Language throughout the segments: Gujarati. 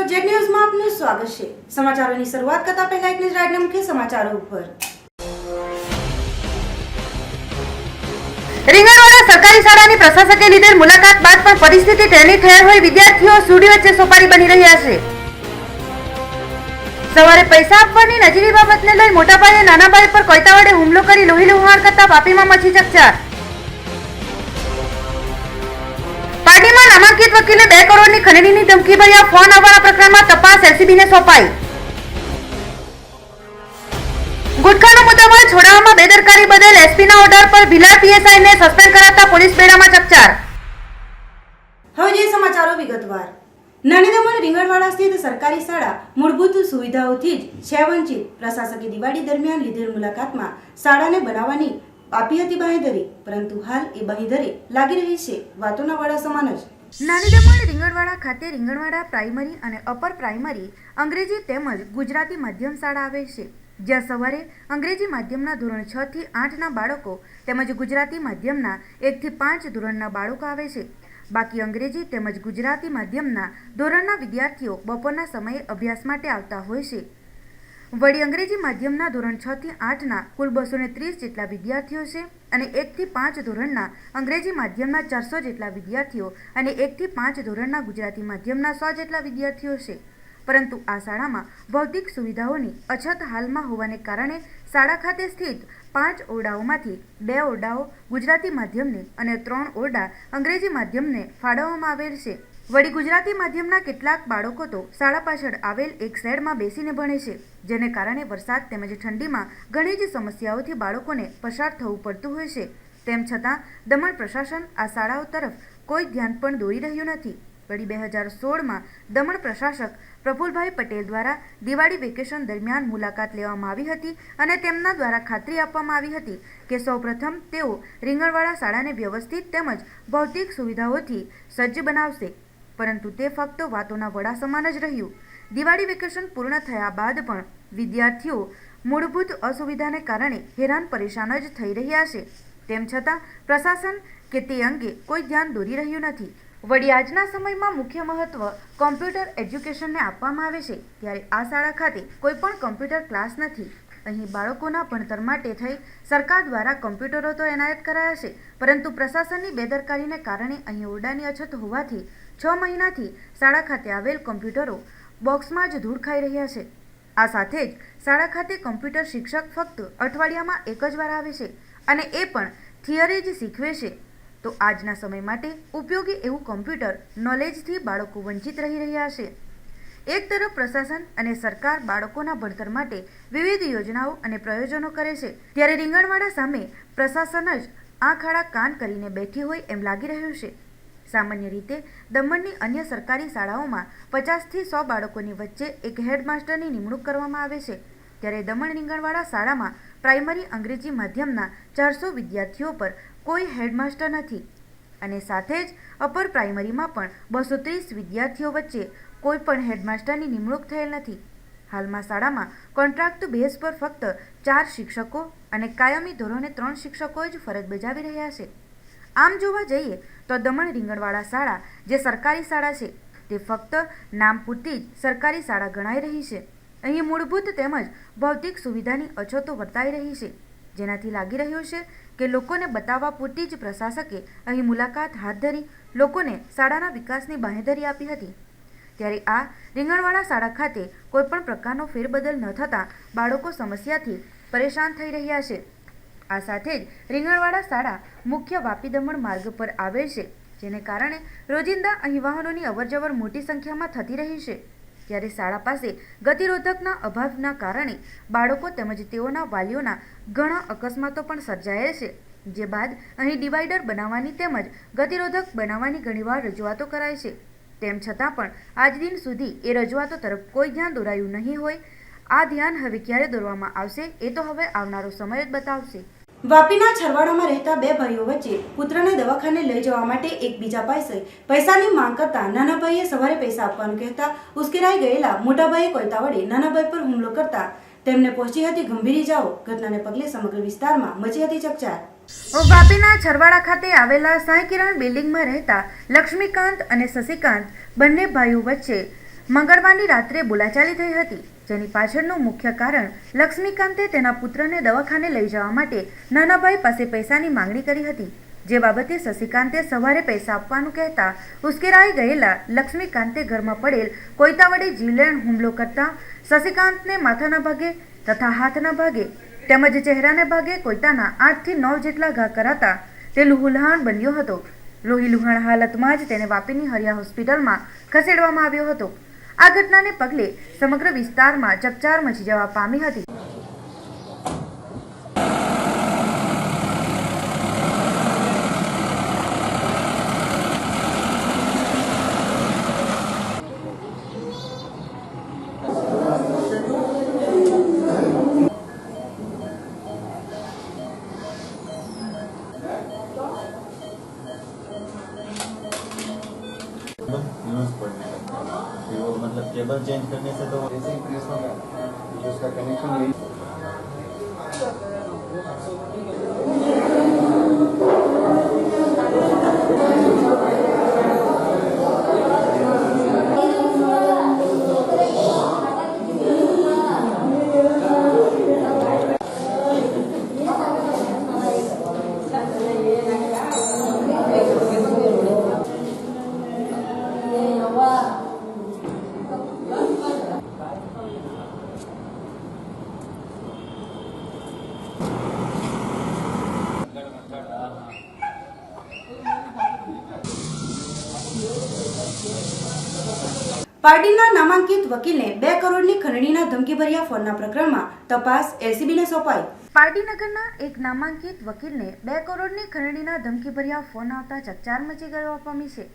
જેડ ન્યૂઝમાં આપનું સ્વાગત છે। સમાચારોની શરૂઆત કરતા પહેલા એક નજર આજના મુખ્ય સમાચારો ઉપર। રીંગણવાડા સરકારી શાળાની પ્રશાસકે લીધેલ મુલાકાત બાદ પણ પરિસ્થિતિ ટેણી ઠેર હોય વિદ્યાર્થીઓ સુડી વચ્ચે સોપારી બની રહ્યા છે। સવારે પૈસા આપવાની નજીવી બાબતને લઈ મોટા ભાઈએ નાના ભાઈ પર કોયતા વડે હુમલો કરી લોહી લુહાણ કરતા વાપીમાં મચી ચકચાર। પાર્ટીમાં નામાંકિત વકીલે 2 કરોડની ખંડણીની ધમકી ભર્યા ફોન આવવાના પ્રકરણમાં તપાસ એલસીબીને સોંપાઈ। ગુટખાનો મુદ્દામાલ છોડાવવામાં બેદરકારી બદલ એસપીના ઓર્ડર પર ભીલાડ પીએસઆઈને સસ્પેન્ડ કરાતા પોલીસ બેડામાં ચકચાર। હવે જે સમાચારો વિગતવાર। નાની દમણ રીંગણવાડા સ્થિત સરકારી શાળા મૂળભૂત સુવિધાઓથી જ છે વંચિત। પ્રશાસકે દિવાળી દરમિયાન લીધેલ મુલાકાતમાં શાળાને બનાવવાની આપી હતી બાંહેધરી, પરંતુ હાલ એ બાંહેધરી લાગી રહી છે વાતોના વાડા સમાન જ। નાની દમણ રીંગણવાડા ખાતે રીંગણવાડા પ્રાઇમરી અને અપર પ્રાઇમરી અંગ્રેજી તેમજ ગુજરાતી માધ્યમ શાળા આવે છે, જ્યાં સવારે અંગ્રેજી માધ્યમના ધોરણ 6 થી 8ના બાળકો તેમજ ગુજરાતી માધ્યમના 1 થી 5 ધોરણના બાળકો આવે છે। બાકી અંગ્રેજી તેમજ ગુજરાતી માધ્યમના ધોરણના વિદ્યાર્થીઓ બપોરના સમયે અભ્યાસ માટે આવતા હોય છે। વળી અંગ્રેજી માધ્યમના ધોરણ 6 થી 8ના કુલ 230 જેટલા વિદ્યાર્થીઓ છે અને 1 થી 5 ધોરણના અંગ્રેજી માધ્યમના 400 જેટલા વિદ્યાર્થીઓ અને 1 થી 5 ધોરણના ગુજરાતી માધ્યમના 100 જેટલા વિદ્યાર્થીઓ છે। પરંતુ આ શાળામાં ભૌતિક સુવિધાઓની અછત હાલમાં હોવાને કારણે શાળા ખાતે સ્થિત 5 ઓરડાઓમાંથી 2 ઓરડાઓ ગુજરાતી માધ્યમને અને 3 ઓરડા અંગ્રેજી માધ્યમને ફાળવવામાં આવેલ છે। વળી ગુજરાતી માધ્યમના કેટલાક બાળકો તો શાળા પાછળ આવેલ એક શેડમાં બેસીને ભણે છે, જેને કારણે વરસાદ તેમજ ઠંડીમાં ઘણી જ સમસ્યાઓથી બાળકોને પસાર થવું પડતું હોય છે। તેમ છતાં દમણ પ્રશાસન આ શાળાઓ તરફ કોઈ ધ્યાન પણ દોરી રહ્યું નથી। વળી 2016માં દમણ પ્રશાસક પ્રફુલભાઈ પટેલ દ્વારા દિવાળી વેકેશન દરમિયાન મુલાકાત લેવામાં આવી હતી અને તેમના દ્વારા ખાતરી આપવામાં આવી હતી કે સૌપ્રથમ તેઓ રીંગણવાડા શાળાને વ્યવસ્થિત તેમજ ભૌતિક સુવિધાઓથી સજ્જ બનાવશે, પરંતુ તે ફક્ત વાતોના વડા સમાન જ રહ્યું। દિવાળી વેકેશન પૂર્ણ થયા બાદ પણ વિદ્યાર્થીઓ મૂળભૂત અસુવિધાને કારણે હેરાન પરેશાન જ થઈ રહ્યા છે। તેમ છતાં પ્રશાસન કે તે અંગે કોઈ ધ્યાન દોરી રહ્યું નથી। વળી આજના સમયમાં મુખ્ય મહત્વ કોમ્પ્યુટર એજ્યુકેશનને આપવામાં આવે છે, ત્યારે આ શાળા ખાતે કોઈ પણ કોમ્પ્યુટર ક્લાસ નથી। અહીં બાળકોના ભણતર માટે થઈ સરકાર દ્વારા કોમ્પ્યુટરો તો એનાયત કરાયા છે, પરંતુ પ્રશાસનની બેદરકારીને કારણે અહીં ઓરડાની અછત હોવાથી 6 મહિનાથી શાળા ખાતે આવેલ કોમ્પ્યુટરો બોક્સમાં જ ધૂળ ખાઈ રહ્યા છે। આ સાથે જ શાળા ખાતે કોમ્પ્યુટર શિક્ષક ફક્ત અઠવાડિયામાં 1 જ વાર આવે છે અને એ પણ થિયરી જ શીખવે છે। તો આજના સમય માટે ઉપયોગી એવું કોમ્પ્યુટર નોલેજથી બાળકો વંચિત રહી રહ્યા છે। એક તરફ પ્રશાસન અને સરકાર બાળકોના ભણતર માટે વિવિધ યોજનાઓ અને પ્રયોજનો કરે છે, ત્યારે રીંગણવાડા સામે પ્રશાસન જ આંખ આડા કાન કરીને બેઠી હોય એમ લાગી રહ્યું છે। સામાન્ય રીતે દમણની અન્ય સરકારી શાળાઓમાં 50 થી 100 બાળકોની વચ્ચે એક હેડમાસ્ટરની નિમણૂક કરવામાં આવે છે, ત્યારે દમણ રીંગણવાડા શાળામાં પ્રાઇમરી અંગ્રેજી માધ્યમના 400 વિદ્યાર્થીઓ પર કોઈ હેડમાસ્ટર નથી અને સાથે જ અપર પ્રાઇમરીમાં પણ 230 વિદ્યાર્થીઓ વચ્ચે કોઈ પણ હેડમાસ્ટરની નિમણૂક થયેલ નથી। હાલમાં શાળામાં કોન્ટ્રાક્ટ બેઝ પર ફક્ત 4 શિક્ષકો અને કાયમી ધોરણે 3 શિક્ષકો જ ફરજ બજાવી રહ્યા છે। આમ જોવા જઈએ તો દમણ રીંગણવાડા શાળા જે સરકારી શાળા છે તે ફક્ત નામ પૂરતી જ સરકારી શાળા ગણાઈ રહી છે। અહીં મૂળભૂત તેમજ ભૌતિક સુવિધાની અછતો વર્તાઈ રહી છે, જેનાથી લાગી રહ્યું છે કે લોકોને બતાવવા પૂરતી જ પ્રશાસકે અહીં મુલાકાત હાથ ધરી લોકોને શાળાના વિકાસની બાંહેધરી આપી હતી। ત્યારે આ રીંગણવાડા શાળા ખાતે કોઈપણ પ્રકારનો ફેરબદલ ન થતાં બાળકો સમસ્યાથી પરેશાન થઈ રહ્યા છે। આ સાથે જ રીંગણવાડા શાળા મુખ્ય વાપી દમણ માર્ગ પર આવેલ છે, જેને કારણે રોજિંદા અહીં વાહનોની અવરજવર મોટી સંખ્યામાં થતી રહી છે। ત્યારે શાળા પાસે ગતિરોધકના અભાવના કારણે બાળકો તેમજ તેઓના વાલીઓના ઘણા અકસ્માતો પણ સર્જાયેલ છે, જે બાદ અહીં ડિવાઈડર બનાવવાની તેમજ ગતિરોધક બનાવવાની ઘણીવાર રજૂઆતો કરાય છે। તેમ છતાં પણ આજ દિન સુધી એ રજૂઆતો તરફ કોઈ ધ્યાન દોરાયું નહીં હોય। આ ધ્યાન હવે ક્યારે દોરવામાં આવશે એ તો હવે આવનારો સમય જ બતાવશે। વાપીના છરવાડામાં રહેતા 2 ભાઈઓ વચ્ચે પુત્રને દવાખાને લઈ જવા માટે એકબીજા પાસે પૈસાની માંગ કરતા નાના ભાઈએ સવારે પૈસા આપવાનું કહેતા ઉશ્કેરાઈ ગયેલા મોટા ભાઈએ કોયતા વડે નાના ભાઈ પર હુમલો કરતા તેમને પહોંચી હતી ગંભીર ઇજાઓ। ઘટનાને પગલે સમગ્ર વિસ્તારમાં મચી હતી ચકચાર। વાપીના છરવાડા ખાતે આવેલા સાંઈ કિરણ બિલ્ડિંગમાં રહેતા લક્ષ્મીકાંત અને શશિકાંત બંને ભાઈઓ વચ્ચે મંગળવારની રાત્રે બોલાચાલી થઈ હતી, જેની પાછળનું મુખ્ય કારણ લક્ષ્મીકાંતે તેના પુત્રને દવાખાને લઈ જવા માટે નાનાભાઈ પાસે પૈસાની માંગણી કરી હતી, જે બાબતે શશિકાંતે સવારે પૈસા આપવાનું કહેતા ઉશ્કેરાઈ ગયેલા લક્ષ્મીકાંતે ઘરમાં પડેલ કોઈતા વડે જીવલેણ હુમલો કરતા શશિકાંતને માથાના ભાગે તથા હાથના ભાગે તેમજ ચહેરાના ભાગે કોઈતાના 8 થી 9 જેટલા ઘા કરાતા તે લુહાણ બન્યો હતો. લોહીલુહાણ હાલતમાં જ તેને વાપીની હરિયા હોસ્પિટલમાં ખસેડવામાં આવ્યો હતો. આ ઘટનાને પગલે સમગ્ર વિસ્તારમાં ચકચાર મચી જવા પામી હતી. यूज पड़ने लगता है, फिर वो मतलब केबल चेंज करने से तो जैसे ही प्रेस होगा जो उसका कनेक्शन नहीं પાર્ટીના નામાંકિત વકીલને 2 કરોડની ખંડણીના ધમકીભર્યા ફોનના પ્રકરણમાં તપાસ એલસીબીને સોંપાઈ. પાર્ટીનગરના એક નામાંકિત વકીલને 2 કરોડની ખંડણીના ધમકીભર્યા ફોન આવતા ચકચાર મચી ગયો પામી છે.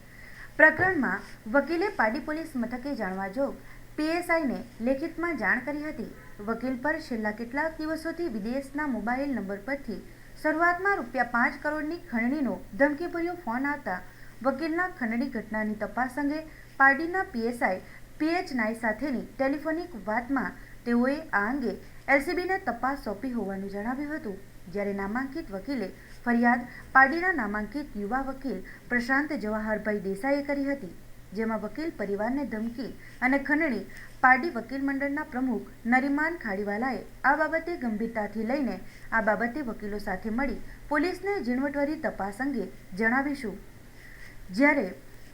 પ્રકરણમાં વકીલે પાડી પોલીસ મથકે જાણવા જોગ પીએસઆઈને લેખિતમાં જાણ કરી હતી. વકીલ પર છેલ્લા કેટલાક દિવસોથી વિદેશના મોબાઈલ નંબર પરથી શરૂઆતમાં ₹5 કરોડની ખંડણીનો ધમકીભર્યો ફોન આવતા વકીલના ખંડણી ઘટનાની તપાસ અંગે પાર્ટીના પીએસઆઈ પીએચ નાઈ સાથેની ટેલિફોનિક વાતમાં તેઓએ આ અંગે એલસીબીને તપાસ સોંપી હોવાનું જણાવ્યું હતું. જ્યારે નામાંકિત વકીલે ફરિયાદ પાર્ટીના નામાંકિત યુવા વકીલ પ્રશાંત જવાહરભાઈ દેસાઈએ કરી હતી, જેમાં વકીલ પરિવારને ધમકી અને ખંડણી પાર્ટી વકીલ મંડળના પ્રમુખ નરીમાન ખાડીવાલાએ આ બાબતે ગંભીરતાથી લઈને આ બાબતે વકીલો સાથે મળી પોલીસને ઝીણવટભરી તપાસ અંગે જણાવીશું. જ્યારે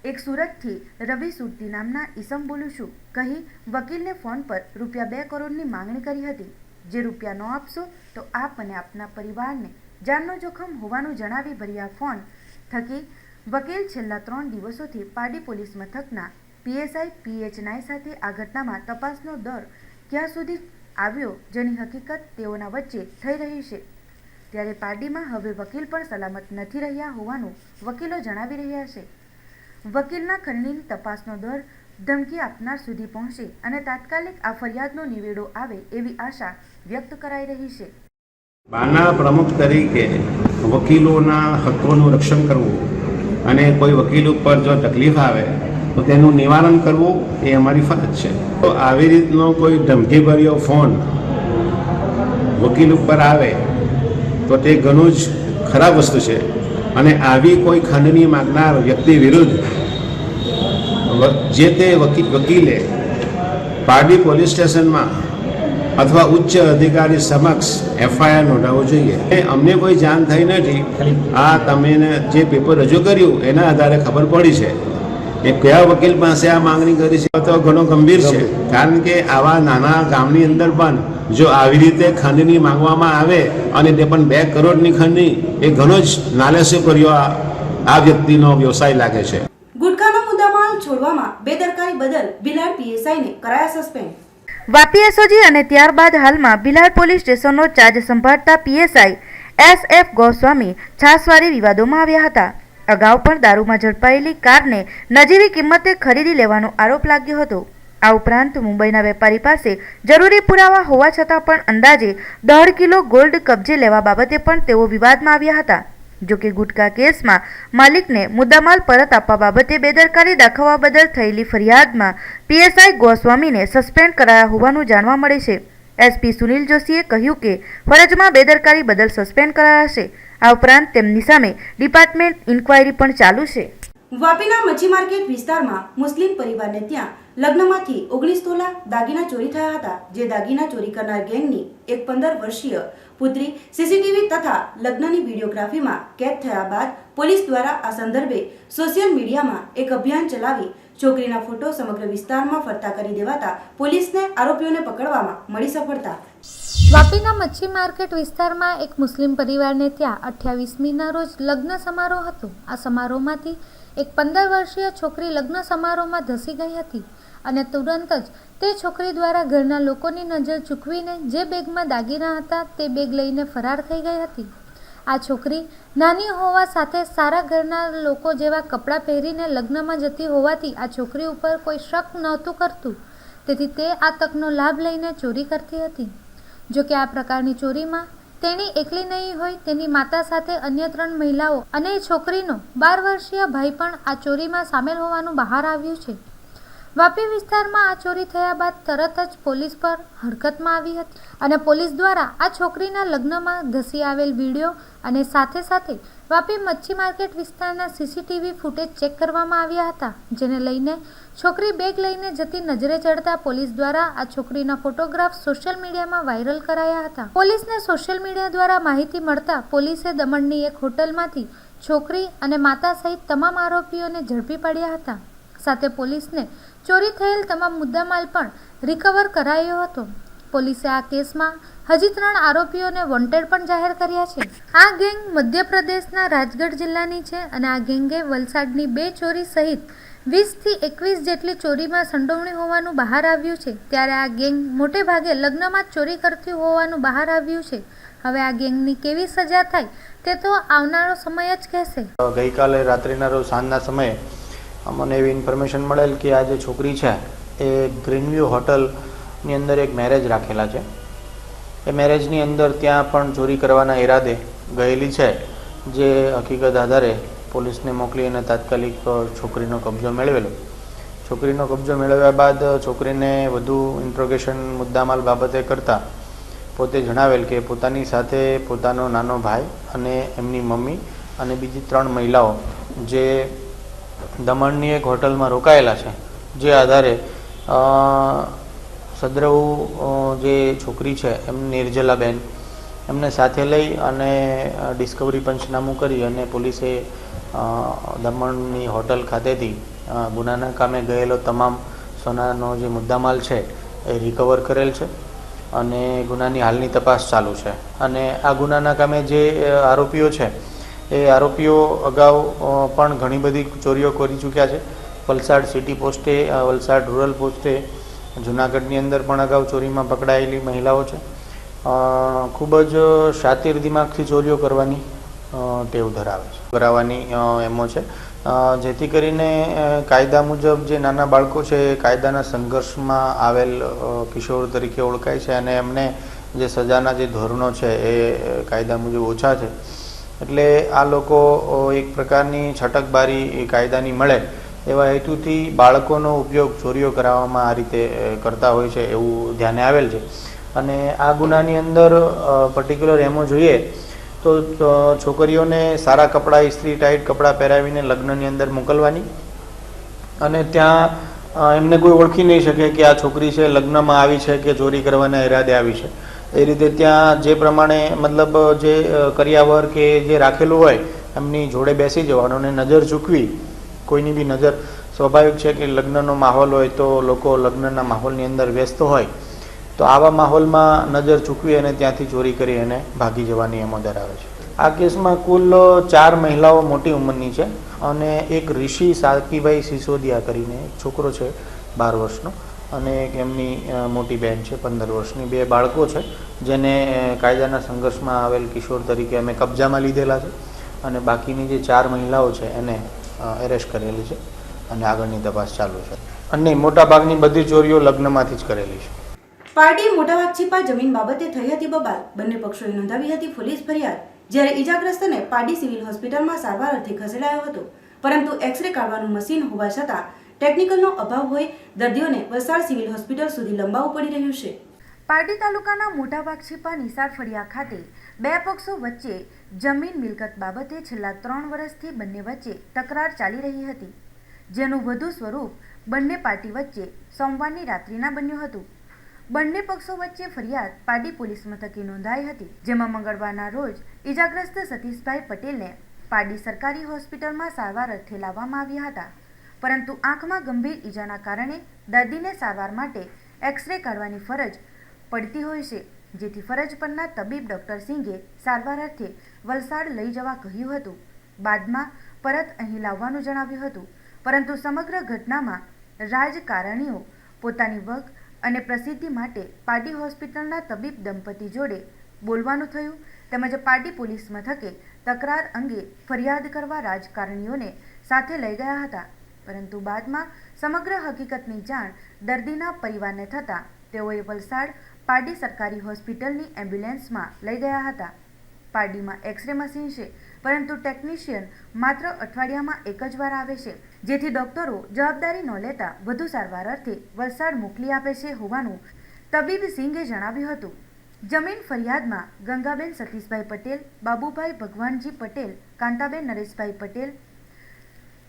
એક સુરતથી રવિ સુરતી નામના ઈસમ બોલું છું કહી વકીલને ફોન પર ₹2 કરોડની માંગણી કરી હતી, જે રૂપિયા ન આપશો તો આપ અને આપના પરિવારને જાનનો જોખમ હોવાનું જણાવી ભર્યા ફોન થકી વકીલ છેલ્લા 3 દિવસોથી પાડી પોલીસ મથકના પીએસઆઈ પીએચ નાઈ સાથે આ ઘટનામાં તપાસનો દર ક્યાં સુધી આવ્યો જેની હકીકત તેઓના વચ્ચે થઈ રહી છે. ત્યારે પાડીમાં હવે વકીલ પણ સલામત નથી રહ્યા હોવાનું વકીલો જણાવી રહ્યા છે. વકીલના ખંડણીની તપાસનો દર ધમકી આપનાર સુધી પહોંચે અને તાત્કાલિક આ ફરિયાદનો નિવેડો આવે એવી આશા વ્યક્ત કરાઈ રહી છે. બારના પ્રમુખ તરીકે વકીલોના હકોનું રક્ષણ કરવું અને કોઈ વકીલ ઉપર જો તકલીફ આવે તો તેનું નિવારણ કરવું એ અમારી ફરજ છે. તો આવી રીતનો કોઈ ધમકીભર્યો ફોન વકીલ ઉપર આવે તો તે ઘણું જ ખરાબ વસ્તુ છે અને આવી કોઈ ખંડણી માગનાર વ્યક્તિ વિરુદ્ધ જે તે વકીલે પારડી પોલીસ સ્ટેશનમાં અથવા ઉચ્ચ અધિકારી સમક્ષ એફઆઈઆર નોંધાવવો જોઈએ. અમને કોઈ જાણ થઈ નથી, આ તમે જે પેપર રજૂ કર્યું એના આધારે ખબર પડી છે. એ કયા વકીલ પાસે આ માંગણી કરી છે તો ઘણો ગંભીર છે, કારણ કે આવા નાના ગામની અંદર પણ જો આવી રીતે ખંડણી માંગવામાં આવે અને તે પણ 2 કરોડની ખંડણી, એ ઘણો જ નાલેસે કર્યો આ વ્યક્તિનો વ્યવસાય લાગે છે. ગુટખાનો મુદ્દામાલ છોડવામાં બેદરકારી બદલ ભિલાડ પીએસઆઈને કરાયા સસ્પેન્ડ. વાપી એસઓજી અને ત્યારબાદ હાલમાં ભિલાડ પોલીસ સ્ટેશનનો ચાર્જ સંભાળતા પીએસઆઈ એસએફ ગોસ્વામી છાસવારે વિવાદોમાં આવ્યા હતા. અગાઉ પણ દારૂમાં ઝડપાયેલી કારને નજીવી કિંમતે ખરીદી લેવાનો આરોપ લાગ્યો હતો. આ ઉપરાંત મુંબઈના વેપારી પાસે જરૂરી પુરાવા હોવા છતાં પણ અંદાજે 1.5 કિલો ગોલ્ડ કબજે લેવા બાબતે પણ તેઓ વિવાદમાં આવ્યા હતા. જોકે ગુટખા કેસમાં માલિકને મુદ્દામાલ પરત આપવા બાબતે બેદરકારી દાખવવા બદલ થયેલી ફરિયાદમાં પીએસઆઈ ગોસ્વામીને સસ્પેન્ડ કરાયા હોવાનું જાણવા મળે છે. એસપી સુનિલ જોશીએ કહ્યું કે ફરજમાં બેદરકારી બદલ સસ્પેન્ડ કરાયા છે. આ ઉપરાંત તેમની સામે ડિપાર્ટમેન્ટ ઇન્ક્વાયરી પણ ચાલુ છે. વાપીના મચ્છી માર્કેટ વિસ્તારમાં મુસ્લિમ પરિવારને ત્યાં લગ્નમાંથી 19 તોલા દાગીના ચોરી થયા હતા, જે દાગીના ચોરી કરનાર ગેંગની એક 15 વર્ષીય પુત્રી સીસીટીવી તથા લગ્નની વિડીયોગ્રાફીમાં કેદ થયા બાદ પોલીસ દ્વારા આ સંદર્ભે સોશિયલ મીડિયામાં એક અભિયાન ચલાવી છોકરીના ફોટો સમગ્ર વિસ્તારમાં ફરતા કરી દેવાતા પોલીસને આરોપીઓને પકડવામાં મળી સફળતા. વાપીના મચ્છી માર્કેટ વિસ્તારમાં એક મુસ્લિમ પરિવારને ત્યાં 28મીના રોજ લગ્ન સમારોહ હતો. આ સમારોહમાંથી એક 15 વર્ષીય છોકરી લગ્ન સમારોહમાં ધસી ગઈ હતી અને તુરંત જ તે છોકરી દ્વારા ઘરના લોકોની નજર ચૂકવીને જે બેગમાં દાગીના હતા તે બેગ લઈને ફરાર થઈ ગઈ હતી. આ છોકરી નાની હોવા સાથે સારા ઘરના લોકો જેવા કપડાં પહેરીને લગ્નમાં જતી હોવાથી આ છોકરી ઉપર કોઈ શક નહોતું કરતું, તેથી તે આ તકનો લાભ લઈને ચોરી કરતી હતી. જો કે આ પ્રકારની ચોરીમાં તેણી એકલી નહીં હોય, તેની માતા સાથે અન્ય 3 મહિલાઓ અને છોકરીનો 12 વર્ષીય ભાઈ પણ આ ચોરીમાં સામેલ હોવાનું બહાર આવ્યું છે. વાપી વિસ્તારમાં આ ચોરી થયા બાદ તરત જ પોલીસ પર હરકતમાં આવી હતી અને પોલીસ દ્વારા આ છોકરીના લગ્નમાં ધસી આવેલ વિડીયો અને સાથે સાથે વાપી મચ્છી માર્કેટ વિસ્તારના સીસીટીવી ફૂટેજ ચેક કરવામાં આવ્યા હતા, જેને લઈને છોકરી બેગ લઈને જતી નજરે ચડતા પોલીસ દ્વારા આ છોકરીના ફોટોગ્રાફ સોશિયલ મીડિયામાં વાયરલ કરાયા હતા. પોલીસને સોશિયલ મીડિયા દ્વારા માહિતી મળતા પોલીસે દમણની એક હોટલમાંથી છોકરી અને માતા સહિત તમામ આરોપીઓને ઝડપી પાડ્યા હતા. સાથે પોલીસને ચોરી થયેલ તમામ મુદ્દામાલ પણ રિકવર કરાયો હતો. પોલીસે આ કેસમાં હજી 3 આરોપીઓને વોન્ટેડ પણ જાહેર કર્યા છે. આ ગેંગ મધ્યપ્રદેશના રાજગઢ જિલ્લાની છે અને આ ગેંગે વલસાડની 2 ચોરી સહિત 20 થી 21 જેટલી ચોરીમાં સંડોવણી હોવાનું બહાર આવ્યું છે. ત્યારે આ ગેંગ મોટે ભાગે લગ્નમાં જ ચોરી કરતી હોવાનું બહાર આવ્યું છે. હવે આ ગેંગની કેવી સજા થાય તે તો આવનારો સમય જ કહેશે. ગઈકાલે રાત્રિના રોજ સાંજના સમયે અમને એવી ઇન્ફોર્મેશન મળેલ કે આ જે છોકરી છે એ ગ્રીનવ્યૂ હોટલની અંદર એક મેરેજ રાખેલા છે. એ મેરેજની અંદર ત્યાં પણ ચોરી કરવાના ઈરાદે ગયેલી છે, જે હકીકત આધારે પોલીસને મોકલી અને તાત્કાલિક છોકરીનો કબજો મેળવેલો. છોકરીનો કબજો મેળવ્યા બાદ છોકરીને વધુ ઇન્ટ્રોગેશન મુદ્દામાલ બાબતે કરતાં પોતે જણાવેલ કે પોતાની સાથે પોતાનો નાનો ભાઈ અને એમની મમ્મી અને બીજી 3 મહિલાઓ જે દમણની એક હોટલમાં રોકાયેલા છે, જે આધારે સદ્રવ જે છોકરી છે એમ નિર્જલાબેન એમને સાથે લઈ અને ડિસ્કવરી પંચનામું કરી અને પોલીસે દમણની હોટલ ખાતેથી ગુનાના કામે ગયેલો તમામ સોનાનો જે મુદ્દામાલ છે એ રિકવર કરેલ છે અને ગુનાની હાલની તપાસ ચાલુ છે. અને આ ગુનાના કામે જે આરોપીઓ છે એ આરોપીઓ અગાઉ પણ ઘણી બધી ચોરીઓ કરી ચૂક્યા છે. વલસાડ સિટી પોસ્ટે, વલસાડ રૂરલ પોસ્ટે, જૂનાગઢની અંદર પણ અગાઉ ચોરીમાં પકડાયેલી મહિલાઓ છે. ખૂબ જ શાતિર દિમાગથી ચોરીઓ કરવાની ટેવ ધરાવે છે, કરાવવાની એમો છે, જેથી કરીને કાયદા મુજબ જે નાના બાળકો છે એ કાયદાના સંઘર્ષમાં આવેલ કિશોર તરીકે ઓળખાય છે અને એમને જે સજાના જે ધોરણો છે એ કાયદા મુજબ ઓછા છે. એટલે આ લોકો એક પ્રકારની છટકબારી કાયદાની મળે એવા હેતુથી બાળકોનો ઉપયોગ ચોરીઓ કરાવવામાં આ રીતે કરતા હોય છે એવું ધ્યાને આવેલ છે. અને આ ગુનાની અંદર પર્ટિક્યુલર એમો જોઈએ તો છોકરીઓને સારા કપડાં, ઇસ્ત્રી ટાઈટ કપડાં પહેરાવીને લગ્નની અંદર મોકલવાની અને ત્યાં એમને કોઈ ઓળખી નહીં શકે કે આ છોકરી છે લગ્નમાં આવી છે કે ચોરી કરવાના ઈરાદે આવી છે. એ રીતે ત્યાં જે પ્રમાણે મતલબ જે કરિયાવર કે જે રાખેલું હોય એમની જોડે બેસી જવાનું અને નજર ચૂકવી, કોઈની બી નજર, સ્વાભાવિક છે કે લગ્નનો માહોલ હોય તો લોકો લગ્નના માહોલની અંદર વ્યસ્ત હોય, તો આવા માહોલમાં નજર ચૂકવી અને ત્યાંથી ચોરી કરી અને ભાગી જવાની એમો ધરાવે છે. આ કેસમાં કુલ 4 મહિલાઓ મોટી ઉંમરની છે અને એક ઋષિ સાકીભાઈ સિસોદિયા કરીને એક છોકરો છે 12 વર્ષનો અને એક એમની મોટી બહેન છે 15 વર્ષની. 2 બાળકો છે જેને કાયદાના સંઘર્ષમાં આવેલ કિશોર તરીકે અમે કબજામાં લીધેલા છે અને બાકીની જે 4 મહિલાઓ છે એને એરેસ્ટ કરેલી છે અને આગળની તપાસ ચાલુ છે. અને મોટાભાગની બધી ચોરીઓ લગ્નમાંથી જ કરેલી છે. પાર્ટી મોટાભાગ છીપા જમીન બાબતે થઈ હતી બબાલ. બંને પક્ષોએ નોંધાવી હતી પોલીસ ફરિયાદ. જ્યારે ઈજાગ્રસ્તને પારડી સિવિલ હોસ્પિટલમાં સારવાર અર્થે ખસેડાયો હતો, પરંતુ એક્સરે કાઢવાનું મશીન હોવા છતાં ટેકનિકલનો અભાવ હોય દર્દીઓને વલસાડ સિવિલ હોસ્પિટલ સુધી લંબાવવું પડી રહ્યું છે. પારડી તાલુકાના મોટા વાઘછીપા નિસાર ફળિયા ખાતે 2 પક્ષો વચ્ચે જમીન મિલકત બાબતે છેલ્લા 3 વર્ષથી બંને વચ્ચે તકરાર ચાલી રહી હતી, જેનું વધુ સ્વરૂપ બંને પાર્ટી વચ્ચે સોમવારની રાત્રિના બન્યું હતું. બંને પક્ષો વચ્ચે ફરિયાદ પાડી પોલીસ મથકે નોંધાઈ હતી, જેમાં મંગળવારના રોજ ઇજાગ્રસ્ત સતીશભાઈ પટેલને પાડી સરકારી હોસ્પિટલમાં સારવાર અર્થે લાવવામાં આવ્યા હતા, પરંતુ આંખમાં ગંભીર ઈજાના કારણે દર્દીને સારવાર માટે એક્સરે કાઢવાની ફરજ પડતી હોય છે, જેથી ફરજ પરના તબીબ ડૉક્ટર સિંઘે સારવાર અર્થે વલસાડ લઈ જવા કહ્યું હતું. બાદમાં પરત અહીં લાવવાનું જણાવ્યું હતું, પરંતુ સમગ્ર ઘટનામાં રાજકારણીઓ પોતાની વગ અને પ્રસિદ્ધિ માટે પાડી હોસ્પિટલના તબીબ દંપતી જોડે બોલવાનું થયું, તેમજ પાડી પોલીસ મથકે તકરાર અંગે ફરિયાદ કરવા રાજકારણીઓને સાથે લઈ ગયા હતા, પરંતુ બાદમાં સમગ્ર હકીકતની જાણ દર્દીના પરિવારને થતાં તેઓએ વલસાડ પાડી સરકારી હોસ્પિટલની એમ્બ્યુલન્સમાં લઈ ગયા હતા. પાડીમાં એક્સરે મશીન છે, પરંતુ ટેકનિશિયન માત્ર અઠવાડિયામાં એક જ વાર આવે છે, જેથી ડોક્ટરો જવાબદારી ન લેતા વધુ સારવાર અર્થે વલસાડ મોકલી આપે છે હોવાનું તબીબ સિંઘે જણાવ્યું હતું. જમીન ફરિયાદમાં ગંગાબેન સતીશભાઈ પટેલ, બાબુભાઈ ભગવાનજી પટેલ, કાંતાબેન નરેશભાઈ પટેલ,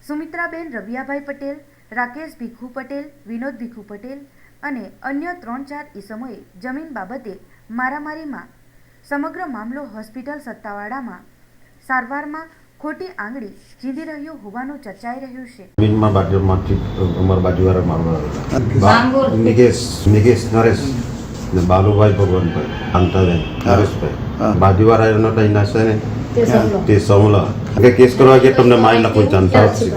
સુમિત્રાબેન રવિયાભાઈ પટેલ, રાકેશ ભીખુ પટેલ, વિનોદ ભીખુ પટેલ અને અન્ય 3-4 ઈસમોએ જમીન બાબતે મારામારીમાં સમગ્ર મામલો હોસ્પિટલ સત્તાવાળામાં સારવારમાં ખોટી આંગળી ચીંધી રહ્યું હોવાનું ચર્ચાઈ રહ્યું છે. જમીનમાં બાજુમાંથી અમારા બાજુવાળા મારવા નિકેશ નરેશ ને બાલુભાઈ ભગવાનભાઈ, કાંતાબેન નરેશભાઈ, બાજુવાળા એનો કઈ નાશે ને તે સમલા કે કેસ કરવા કે તમને મારી નાખો જાણતા નથી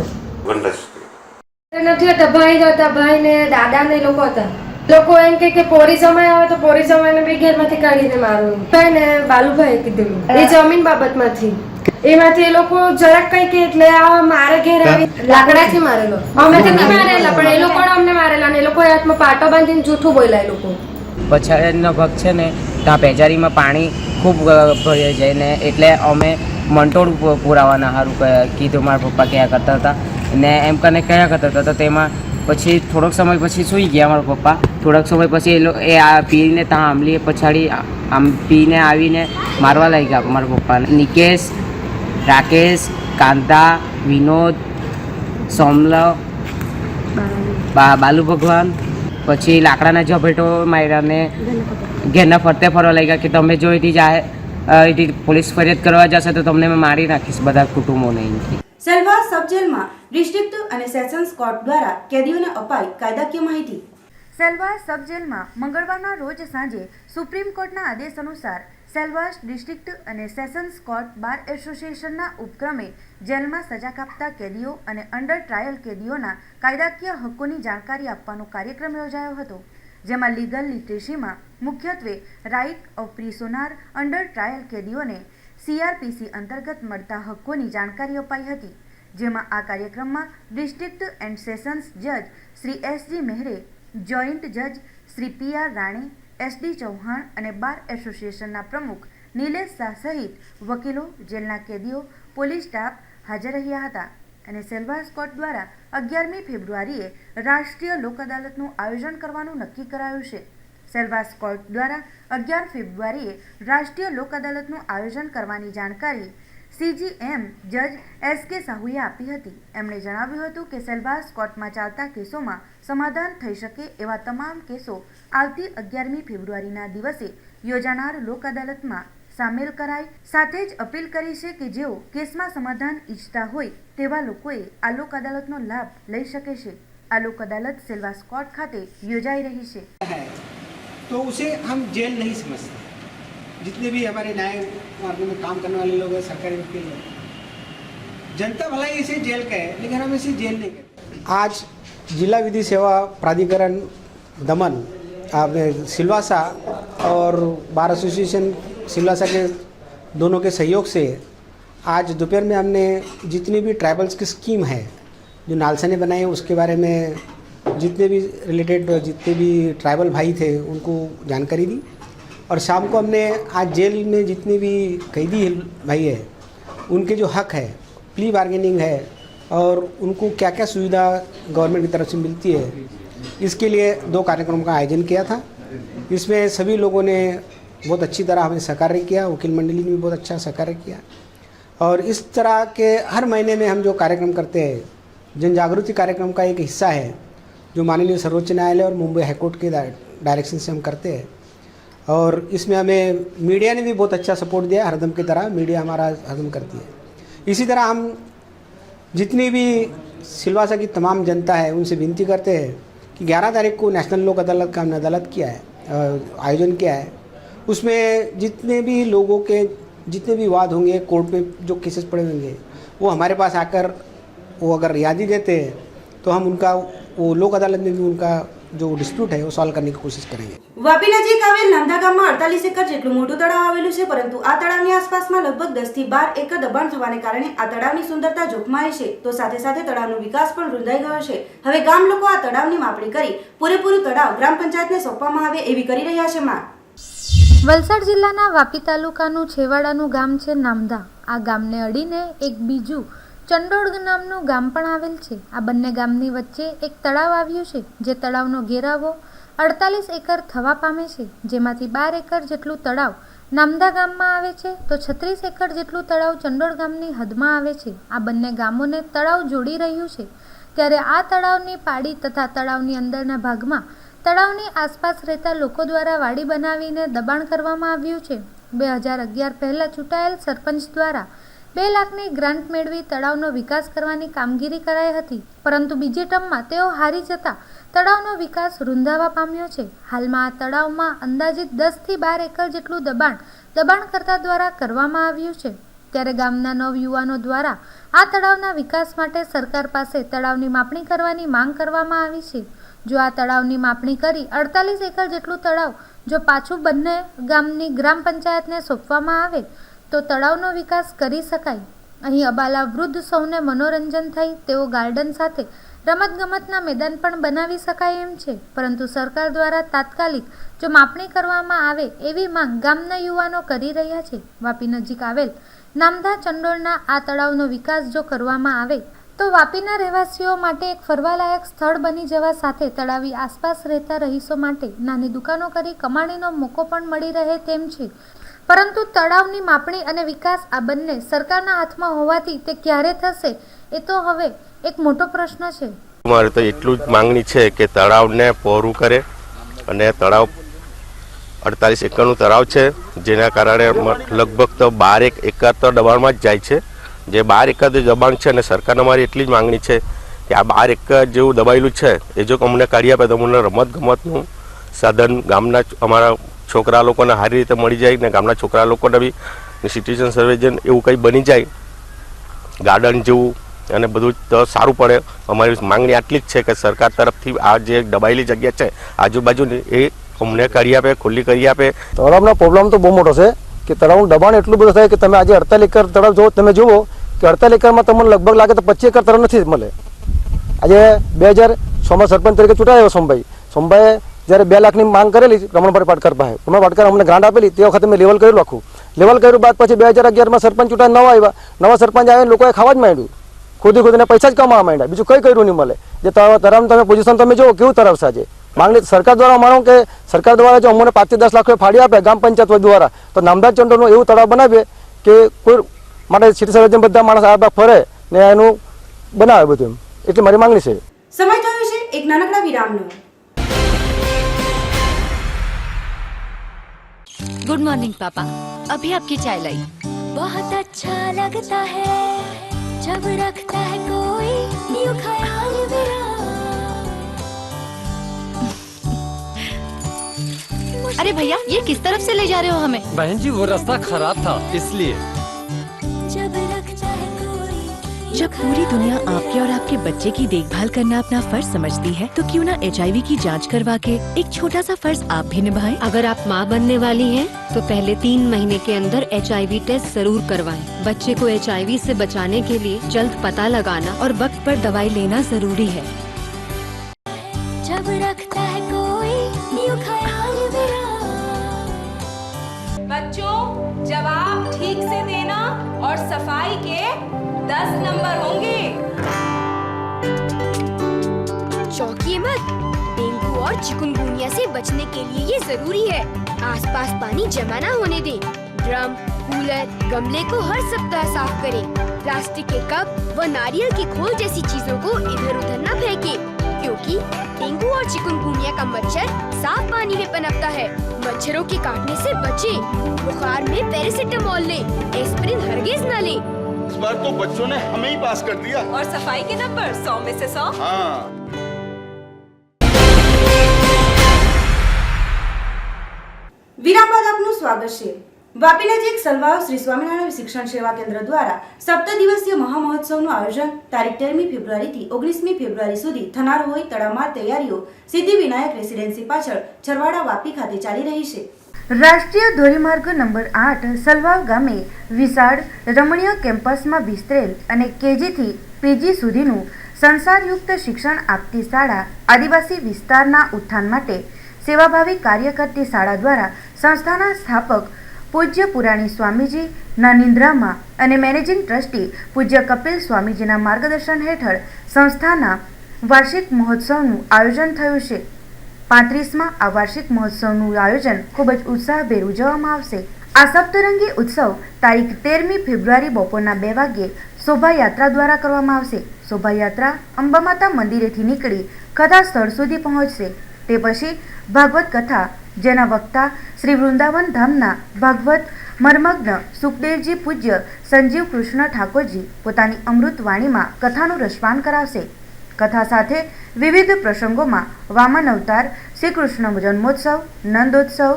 હતા. ભાઈ હતા, ભાઈ ને દાદા ને લોકો હતા. લોકો એમ કે પોરી સમય આવે તો પોરી સમયને બી ઘેરમાંથી કાઢીને મારવું. ભાઈ ને બાલુભાઈ કીધેલું એ જમીન બાબતમાંથી, એમાંથી એ લોકો જરાક કઈ કે એટલે આ મારે ઘેર આવી લાકડાથી મારેલો. અમે તો નહીં મારેલા, પણ એ લોકો અમને મારેલા ને એ લોકો હાથમાં પાટો બાંધીને જૂઠું બોલ્યા. એ લોકો પછાડીનો ભાગ છે ને ત્યાં પેજારીમાં પાણી ખૂબ ભરાઈ જાય ને, એટલે અમે મંટોળ પુરાવાના સારું કીધું. મારા પપ્પા કયા કરતા હતા ને એમ કરીને કયા કરતા હતા, તો તેમાં પછી થોડોક સમય પછી સૂઈ ગયા મારા પપ્પા. થોડાક સમય પછી એ આ પીને ત્યાં આંબલી પછાડી આમ પીને આવીને મારવા લાગી ગયા મારા પપ્પાને. નિકેશ, રાકેશ, કાંતા, વિનોદ, સોમલ, બાલુ ભગવાન, પછી લાકડાના ઝપેટો માર્યા ને ઘેરના ફરતે ફરવા લાગ્યા કે તમે જો એથી જાય પોલીસ ફરિયાદ કરવા જશે તો તમને મેં મારી નાખીશ બધા કુટુંબોને. સેલવાસ સબ જેલમાં ડિસ્ટ્રિક્ટ અને સેશન્સ કોર્ટ દ્વારા કેદીઓને અપાઈ કાયદાકીય માહિતી. સેલવાસ સબ જેલમાં મંગળવારના રોજ સાંજે સુપ્રીમ કોર્ટના આદેશ અનુસાર સેલવાસ ડિસ્ટ્રિક્ટ અને સેશન્સ કોર્ટ બાર એસોસિએશનના ઉપક્રમે જેલમાં સજા કાપતા કેદીઓ અને અંડર ટ્રાયલ કેદીઓના કાયદાકીય હક્કોની જાણકારી આપવાનો કાર્યક્રમ યોજાયો હતો, જેમાં લીગલ લિટરેસીમાં મુખ્યત્વે રાઇટ ઓફ પ્રિસોનર અંડર ટ્રાયલ કેદીઓને CRPC અંતર્ગત મળતા હક્કોની જાણકારી અપાઈ હતી, જેમાં આ કાર્યક્રમમાં ડિસ્ટ્રિક્ટ એન્ડ સેશન્સ જજ શ્રી SG મહેરે, જોઈન્ટ જજ શ્રી PR રાણે, SD ચૌહાણ અને બાર એસોસિએશનના પ્રમુખ નિલેશ શાહ સહિત વકીલો, જેલના કેદીઓ, પોલીસ સ્ટાફ હાજર રહ્યા હતા. અને સેલવાસ કોર્ટ દ્વારા 11મી ફેબ્રુઆરીએ રાષ્ટ્રીય લોક અદાલતનું આયોજન કરવાનું નક્કી કરાયું છે. સેલવાસ કોર્ટ દ્વારા 11 ફેબ્રુઆરીએ રાષ્ટ્રીય લોક અદાલતનું આયોજન કરવાની જાણકારી CGM જજ SK સાહુએ આપી હતી. એમણે જણાવ્યું હતું કે સેલવાસ કોર્ટમાં ચાલતા કેસોમાં સમાધાન થઈ શકે એવા તમામ કેસો આવતી 11મી ફેબ્રુઆરીના દિવસે યોજાનાર લોક અદાલતમાં સામેલ કરાય. સાથે જ અપીલ કરી છે કે જેઓ કેસમાં સમાધાન ઈચ્છતા હોય તેવા લોકોએ આ લોક અદાલતનો લાભ લઈ શકે છે. આ લોક અદાલત સેલવાસ કોર્ટ ખાતે યોજાઈ રહી છે. तो उसे हम जेल नहीं समझते. जितने भी हमारे न्याय मार्गों में काम करने वाले लोग हैं, सरकारी वकील लोग, जनता भलाई इसे जेल कहे, लेकिन हम इसे जेल नहीं कहते. आज जिला विधि सेवा प्राधिकरण दमन सिलवासा और बार एसोसिएशन सिलवासा के दोनों के सहयोग से आज दोपहर में हमने जितनी भी ट्राइबल्स की स्कीम है जो नालसा ने बनाई है उसके बारे में जितने भी रिलेटेड जितने भी ट्राइबल भाई थे उनको जानकारी दी. और शाम को हमने आज जेल में जितने भी कैदी भाई है उनके जो हक है, प्ली बार्गेनिंग है और उनको क्या क्या सुविधा गवर्नमेंट की तरफ से मिलती है, इसके लिए 2 कार्यक्रम का आयोजन किया था. इसमें सभी लोगों ने बहुत अच्छी तरह हमें सहकार्य किया. वकील मंडली ने भी बहुत अच्छा सहकार्य किया. और इस तरह के हर महीने में हम जो कार्यक्रम करते हैं, जन जागृति कार्यक्रम का एक हिस्सा है. जो माननीय सर्वोच्च न्यायालय और मुंबई हाईकोर्ट के डायरेक्शन से हम करते हैं। और इसमें हमें मीडिया ने भी बहुत अच्छा सपोर्ट दिया, हरदम की तरह मीडिया हमारा हरदम करती है। इसी तरह हम जितनी भी सिलवासा की तमाम जनता है उनसे विनती करते हैं कि 11 तारीख को नेशनल लोक अदालत का हमने अदालत किया है, आयोजन किया है। उसमें जितने भी लोगों के जितने भी वाद होंगे, कोर्ट में जो केसेस पड़े होंगे, वो हमारे पास आकर वो अगर यादी देते हैं तो हम उनका वो लोक अदालत में भी उनका जो डिस्प्यूट है वो सॉल्व करने की कोशिश करेंगे। વાપી નજીક આવેલ નાંદા ગામમાં 48 એકર જેટલું મોટું તળાવ આવેલું છે, પરંતુ આ તળાવની આસપાસમાં લગભગ 10 થી 12 એકર દબાણ થવાને કારણે આ તળાવની સુંદરતા જોખમાય છે, તો સાથે સાથે તળાવનો વિકાસ પણ રૂંધાઈ ગયો છે। હવે ગામ લોકો આ તળાવની માપણી કરી પૂરેપૂરું તળાવ ગ્રામ પંચાયતને સોંપવામાં આવે એવી કરી રહ્યા છે માંગ। વલસાડ જિલ્લાના વાપી તાલુકાનું છેવાડાનું ગામ છે નામદા। આ ગામને અડીને એક બીજું ચંડોળ નામનું ગામ પણ આવેલ છે। આ બંને ગામની વચ્ચે એક તળાવ આવ્યું છે, જે તળાવનો ઘેરાવો 48 એકર થવા પામે છે, જેમાંથી 12 એકર જેટલું તળાવ નામદા ગામમાં આવે છે, તો 36 એકર જેટલું તળાવ ચંડોળ ગામની હદમાં આવે છે। આ બંને ગામોને તળાવ જોડી રહ્યું છે, ત્યારે આ તળાવની પાડી તથા તળાવની અંદરના ભાગમાં તળાવની આસપાસ રહેતા લોકો દ્વારા વાડી બનાવીને દબાણ કરવામાં આવ્યું છે। 2011 પહેલાં ચૂંટાયેલ સરપંચ દ્વારા 2 લાખની ગ્રાન્ટ મેળવી તળાવનો વિકાસ કરવાની કામગીરી કરાઈ હતી, પરંતુ બીજી ટર્મમાં તેઓ હારી જતા તળાવનો વિકાસ રૂંધાવા પામ્યો છે। હાલમાં આ તળાવમાં અંદાજિત 10 થી 12 એકર જેટલું દબાણકર્તા દ્વારા કરવામાં આવ્યું છે, ત્યારે ગામના નવયુવાનો દ્વારા આ તળાવના વિકાસ માટે સરકાર પાસે તળાવની માપણી કરવાની માંગ કરવામાં આવી છે। જો આ તળાવની માપણી કરી 48 એકર જેટલું તળાવ જો પાછું બંને ગામની ગ્રામ પંચાયતને સોંપવામાં આવે તો તળાવનો વિકાસ કરી શકાય। અહીં અબાલા વૃદ્ધ સૌને મનોરંજન થાય તેવો ગાર્ડન સાથે રમતગમતના મેદાન પણ બનાવી શકાય એમ છે, પરંતુ સરકાર દ્વારા તાત્કાલિક જો માપણી કરવામાં આવે એવી માંગ ગામના યુવાનો કરી રહ્યા છે। વાપી નજીક આવેલ નામદા ચંડોળના આ તળાવનો વિકાસ જો કરવામાં આવે તો વાપીના રહેવાસીઓ માટે એક ફરવાલાયક સ્થળ બની જવા સાથે તળાવી આસપાસ રહેતા રહીશો માટે નાની દુકાનો કરી કમાણીનો મોકો પણ મળી રહે તેમ છે, પરંતુ તળાવની માપણી અને વિકાસ આ બંને સરકારના હાથમાં હોવાથી તે ક્યારે થશે એ તો હવે એક મોટો પ્રશ્ન છે। અમારે તો એટલું જ માંગણી છે કે તળાવને પહોળું કરે અને તળાવ 48 એકરનું તળાવ છે, જેના કારણે લગભગ તો 12 એકર તો દબાણમાં જ જાય છે। જે 12 એકર દબાણ છે અને સરકારને અમારી એટલી જ માંગણી છે કે આ 12 એકર જેવું દબાયેલું છે એ જો અમને કાઢી આપે તો અમને રમત ગમતનું સાધન ગામના અમારા છોકરા લોકોને સારી રીતે મળી જાય ને ગામના છોકરા લોકોને બી સિટીઝન સર્વેજન એવું કંઈ બની જાય ગાર્ડન જેવું અને બધું તો સારું પડે। અમારી માંગણી આટલી જ છે કે સરકાર તરફથી આ જે દબાયેલી જગ્યા છે આજુબાજુની એ અમને કરી આપે, ખુલ્લી કરી આપે। તળાવનો પ્રોબ્લેમ તો બહુ મોટો છે કે તળાવનું દબાણ એટલું બધું થાય કે તમે આજે 48 એકર તળાવ જો તમે જુઓ કે 48 એકરમાં તમને લગભગ લાગે તો 25 એકર તળાવ નથી મળે। આજે 2006માં સરપંચ તરીકે ચૂંટાયો સોમભાઈએ જ્યારે 2 લાખની માંગ કરેલી રમણભાઈ પાટકર પાસે, રમણ પાટકર અમને ગ્રાન્ટ આપેલી તે વખતે મેં લેવલ કર્યું આખું। લેવલ કર્યું બાદ પછી 2011માં સરપંચ ચૂંટાય નવા સરપંચ આવે લોકોએ ખાવા જ માંડ્યું, ખુદીને પૈસા જ કમાવા માંડ્યા, બીજું કંઈ કર્યું નહીં મળે। જે તળાવ તમે પોઝિશન તમે જુઓ કેવું તળાવ છે આજે। માંગણી સરકાર દ્વારા માનો કે સરકાર દ્વારા જો અમને 5 થી 10 લાખ ફાળી આપે ગામ પંચાયત દ્વારા તો નામદા ચંડોળનું એવું તળાવ બનાવીએ કે કોઈ માટે સિટી સર્વેજન બધા માણસ આ ફરે ને એનું બનાવે બધું, એટલી મારી માંગણી છે। સમય થયો છે એક નાનકડા વિરામનો। गुड मॉर्निंग पापा, अभी आपकी चाय लाई। बहुत अच्छा लगता है जब रखता है कोई यूं ख्याल मेरा। अरे भैया ये किस तरफ से ले जा रहे हो हमें? बहन जी वो रास्ता खराब था इसलिए। जब पूरी दुनिया आपके और आपके बच्चे की देखभाल करना अपना फर्ज समझती है तो क्यों ना HIV की जांच करवा के एक छोटा सा फर्ज आप भी निभाएं। अगर आप माँ बनने वाली हैं तो पहले 3 महीने के अंदर HIV टेस्ट जरूर करवाएं। बच्चे को HIV से बचाने के लिए जल्द पता लगाना और वक्त पर दवाई लेना जरूरी है। जब रखता है कोई यूं ख्याल मेरा। बच्चों जवाब ठीक से देना और सफाई के 10 नंबर होंगे। चौंकिए मत, डेंगू और चिकनगुनिया से बचने के लिए ये जरूरी है। आसपास पानी जमा ना होने दें। ड्रम, कूलर, गमले को हर सप्ताह साफ करें। प्लास्टिक के कप व नारियल की खोल जैसी चीजों को इधर उधर न फेंकें। क्योंकि डेंगू और चिकनगुनिया का मच्छर साफ पानी में पनपता है। मच्छरों के काटने से बचें। बुखार में पैरासिटामोल लें, एस्पिरिन हरगिज न लें। इस बार तो बच्चों ने हमें ही पास कर दिया। और सफाई के नंबर 100 में से 100। हाँ। વિરામ બાદ આપનું સ્વાગત છે। વાપી નજીક સલવાવ શ્રી સ્વામિનારાયણ શિક્ષણ સેવા કેન્દ્ર દ્વારા 7 દિવસીય મહામહોત્સવનું આયોજન તારીખ 13મી ફેબ્રુઆરીથી 19મી ફેબ્રુઆરી સુધી થનાર હોય તડામાર તૈયારીઓ સિદ્ધિવિનાયક રેસિડેન્સી પાછળ છરવાડા વાપી ખાતે ચાલી રહી છે। રાષ્ટ્રીય ધોરીમાર્ગ નંબર 8 સલવાવ ગામે વિશાળ રમણીય કેમ્પસમાં વિસ્તરેલ અને કેજીથી પીજી સુધીનું સંસારયુક્ત શિક્ષણ આપતી શાળા આદિવાસી વિસ્તારના ઉત્થાન માટે સેવાભાવી કાર્ય કરતી શાળા દ્વારા સંસ્થાના સ્થાપક પૂજ્ય પુરાણી સ્વામીજીના નિંદ્રામાં અને મેનેજિંગ ટ્રસ્ટી પૂજ્ય કપિલ સ્વામીજીના માર્ગદર્શન હેઠળ સંસ્થાના વાર્ષિક મહોત્સવનું આયોજન થયું છે। 35માં આ વાર્ષિક મહોત્સવનું આયોજન ખૂબ જ ઉત્સાહભેર ઉજવવામાં આવશે। આ સપ્તરંગી ઉત્સવ તારીખ 13મી ફેબ્રુઆરી બપોરના 2 વાગ્યે શોભાયાત્રા દ્વારા કરવામાં આવશે। શોભાયાત્રા અંબામાતા મંદિરેથી નીકળી કથા સ્થળ સુધી પહોંચશે। તે પછી ભાગવત કથા, જેના વક્તા શ્રી વૃંદાવન ધામના ભાગવત મર્મગ્ન સુખદેવજી પૂજ્ય સંજીવ કૃષ્ણ ઠાકોરજી પોતાની અમૃત વાણીમાં કથાનું રસપાન કરાવશે। કથા સાથે વિવિધ પ્રસંગોમાં વામન અવતાર, શ્રી કૃષ્ણ જન્મોત્સવ, નંદોત્સવ,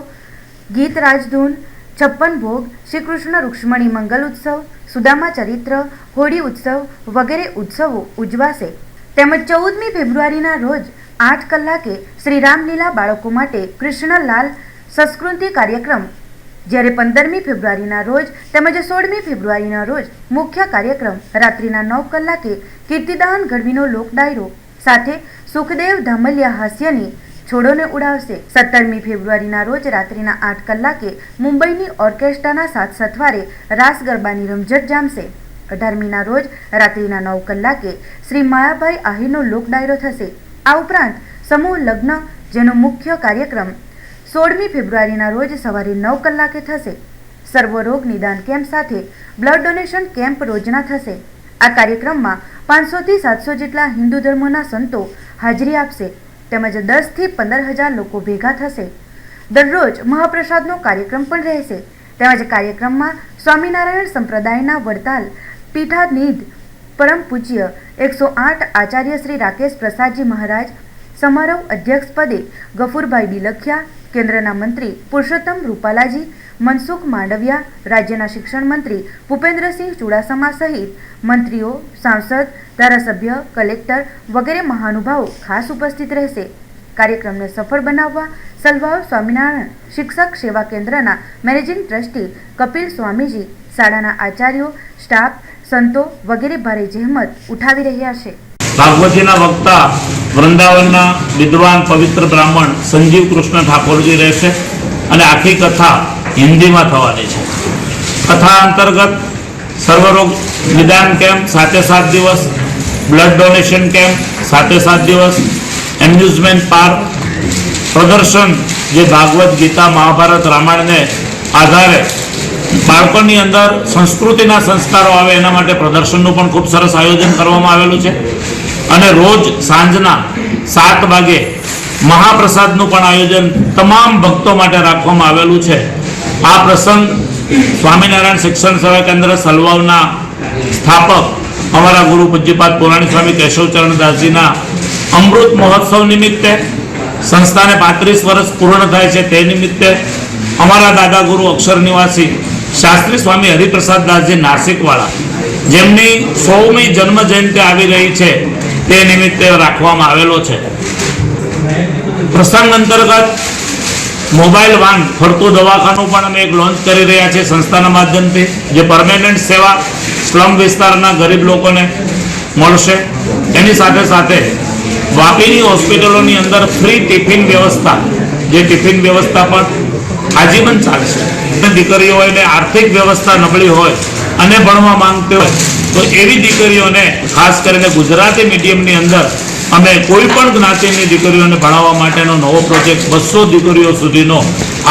ગીત રાજધૂન, 56 ભોગ, શ્રી કૃષ્ણ રૂક્ષ્મણી મંગલ ઉત્સવ, સુદામા ચરિત્ર, હોળી ઉત્સવ વગેરે ઉત્સવો ઉજવાશે। તેમજ 14મી ફેબ્રુઆરીના રોજ 8 કલાકે શ્રી રામલીલા બાળકો માટે કૃષ્ણલાલ સંસ્કૃતિ કાર્યક્રમ, જ્યારે 15મી ફેબ્રુઆરીના રોજ તેમજ 16મી ફેબ્રુઆરીના રોજ મુખ્ય કાર્યક્રમ રાત્રિના 9 કલાકે કીર્તિદાન ગઢવીનો લોક ડાયરો સાથે સુખદેવ ધામલિયા હાસ્યની છોડોને ઉડાવશે। 17મી ફેબ્રુઆરીના રોજ રાત્રિના 8 કલાકે મુંબઈની ઓર્કેસ્ટ્રાના સાથ સથવારે રાસ ગરબાની રમઝટ જામશે। 18મીના રોજ રાત્રિના 9 કલાકે શ્રી માયાભાઈ આહિરનો લોક ડાયરો થશે। આ ઉપરાંત સમૂહ લગ્ન, જેનો મુખ્ય કાર્યક્રમ 16મી ફેબ્રુઆરીના રોજ સવારે 9 કલાકે થશે। સર્વરોગ નિદાન કેમ્પ સાથે બ્લડ ડોનેશન કેમ્પ રોજના થશે। આ કાર્યક્રમમાં 500થી 700 જેટલા હિન્દુ ધર્મના સંતો હાજરી આપશે તેમજ 10થી 15,000 લોકો ભેગા થશે। દરરોજ મહાપ્રસાદનો કાર્યક્રમ પણ રહેશે। તેમજ કાર્યક્રમમાં સ્વામિનારાયણ સંપ્રદાયના વડતાલ પીઠાધીશ પરમ પૂજ્ય 108 આચાર્ય શ્રી રાકેશ પ્રસાદજી મહારાજ, સમારોહ અધ્યક્ષ પદે ગફુરભાઈ બિલખિયા, કેન્દ્રના મંત્રી પુરુષોત્તમ રૂપાલાજી, મનસુખ માંડવિયા, રાજ્યના શિક્ષણ મંત્રી ભૂપેન્દ્રસિંહ ચુડાસમા સહિત મંત્રીઓ, સાંસદ, ધારાસભ્ય, કલેક્ટર વગેરે મહાનુભાવો ખાસ ઉપસ્થિત રહેશે। કાર્યક્રમને સફળ બનાવવા સલવાવ સ્વામિનારાયણ શિક્ષક સેવા કેન્દ્રના મેનેજિંગ ટ્રસ્ટી કપિલ સ્વામીજી, શાળાના આચાર્યો, સ્ટાફ, સંતો વગેરે ભારે જહેમત ઉઠાવી રહ્યા છે। ભાગવતીના વક્તા વૃંદાવનના વિદ્વાન પવિત્ર બ્રાહ્મણ સંજીવ કૃષ્ણ ઠાકોરજી રહેશે અને આખી કથા હિન્દીમાં થવાની છે। કથા અંતર્ગત સર્વરોગ નિદાન કેમ્પ 7 દિવસ, બ્લડ ડોનેશન કેમ્પ 7 દિવસ, એમ્યુઝમેન્ટ પાર્ક, પ્રદર્શન જે ભાગવત ગીતા મહાભારત રામાયણને આધારે બાળકોની અંદર સંસ્કૃતિના સંસ્કારો આવે એના માટે પ્રદર્શનનું પણ ખૂબ સરસ આયોજન કરવામાં આવેલું છે। અને રોજ સાંજના 7 વાગે મહાપ્રસાદનું પણ આયોજન તમામ ભક્તો માટે રાખવામાં આવેલું છે। આ પ્રસંગ સ્વામિનારાયણ શિક્ષણ સેવા કેન્દ્ર સલવાવના સ્થાપક અમારા ગુરુ પૂજ્યપાદ પુરાણી સ્વામી કેશવચરણ દાસજીના અમૃત મહોત્સવ નિમિત્તે, સંસ્થાને 35 વર્ષ પૂર્ણ થાય છે તે નિમિત્તે અમારા દાદા ગુરુ અક્ષર નિવાસી શાસ્ત્રી સ્વામી હરિપ્રસાદ દાસજી નાસિકવાળા, જેમની 100મી જન્મ જયંતિ આવી રહી છે તે નિમિત્તે રાખવામાં આવેલો છે। પ્રસંગ અંતર્ગત મોબાઈલ વાન ફરતું દવાખાનું પણ અમે એક લોન્ચ કરી રહ્યા છીએ સંસ્થાના માધ્યમથી, જે પરમેનન્ટ સેવા સ્લમ વિસ્તારના ગરીબ લોકોને મળશે। એની સાથે સાથે વાપીની હોસ્પિટલોની અંદર ફ્રી ટિફિન વ્યવસ્થા, જે ટિફિન વ્યવસ્થા પણ આજીવન ચાલશે। દીકરીઓ હોય ને આર્થિક વ્યવસ્થા નબળી હોય અને ભણવા માંગતી હોય તો એવી દીકરીઓને ખાસ કરીને ગુજરાતી મીડિયમની અંદર અમે કોઈ પણ જ્ઞાતિની દીકરીઓને ભણાવવા માટેનો નવો પ્રોજેક્ટ 200 દીકરીઓ સુધીનો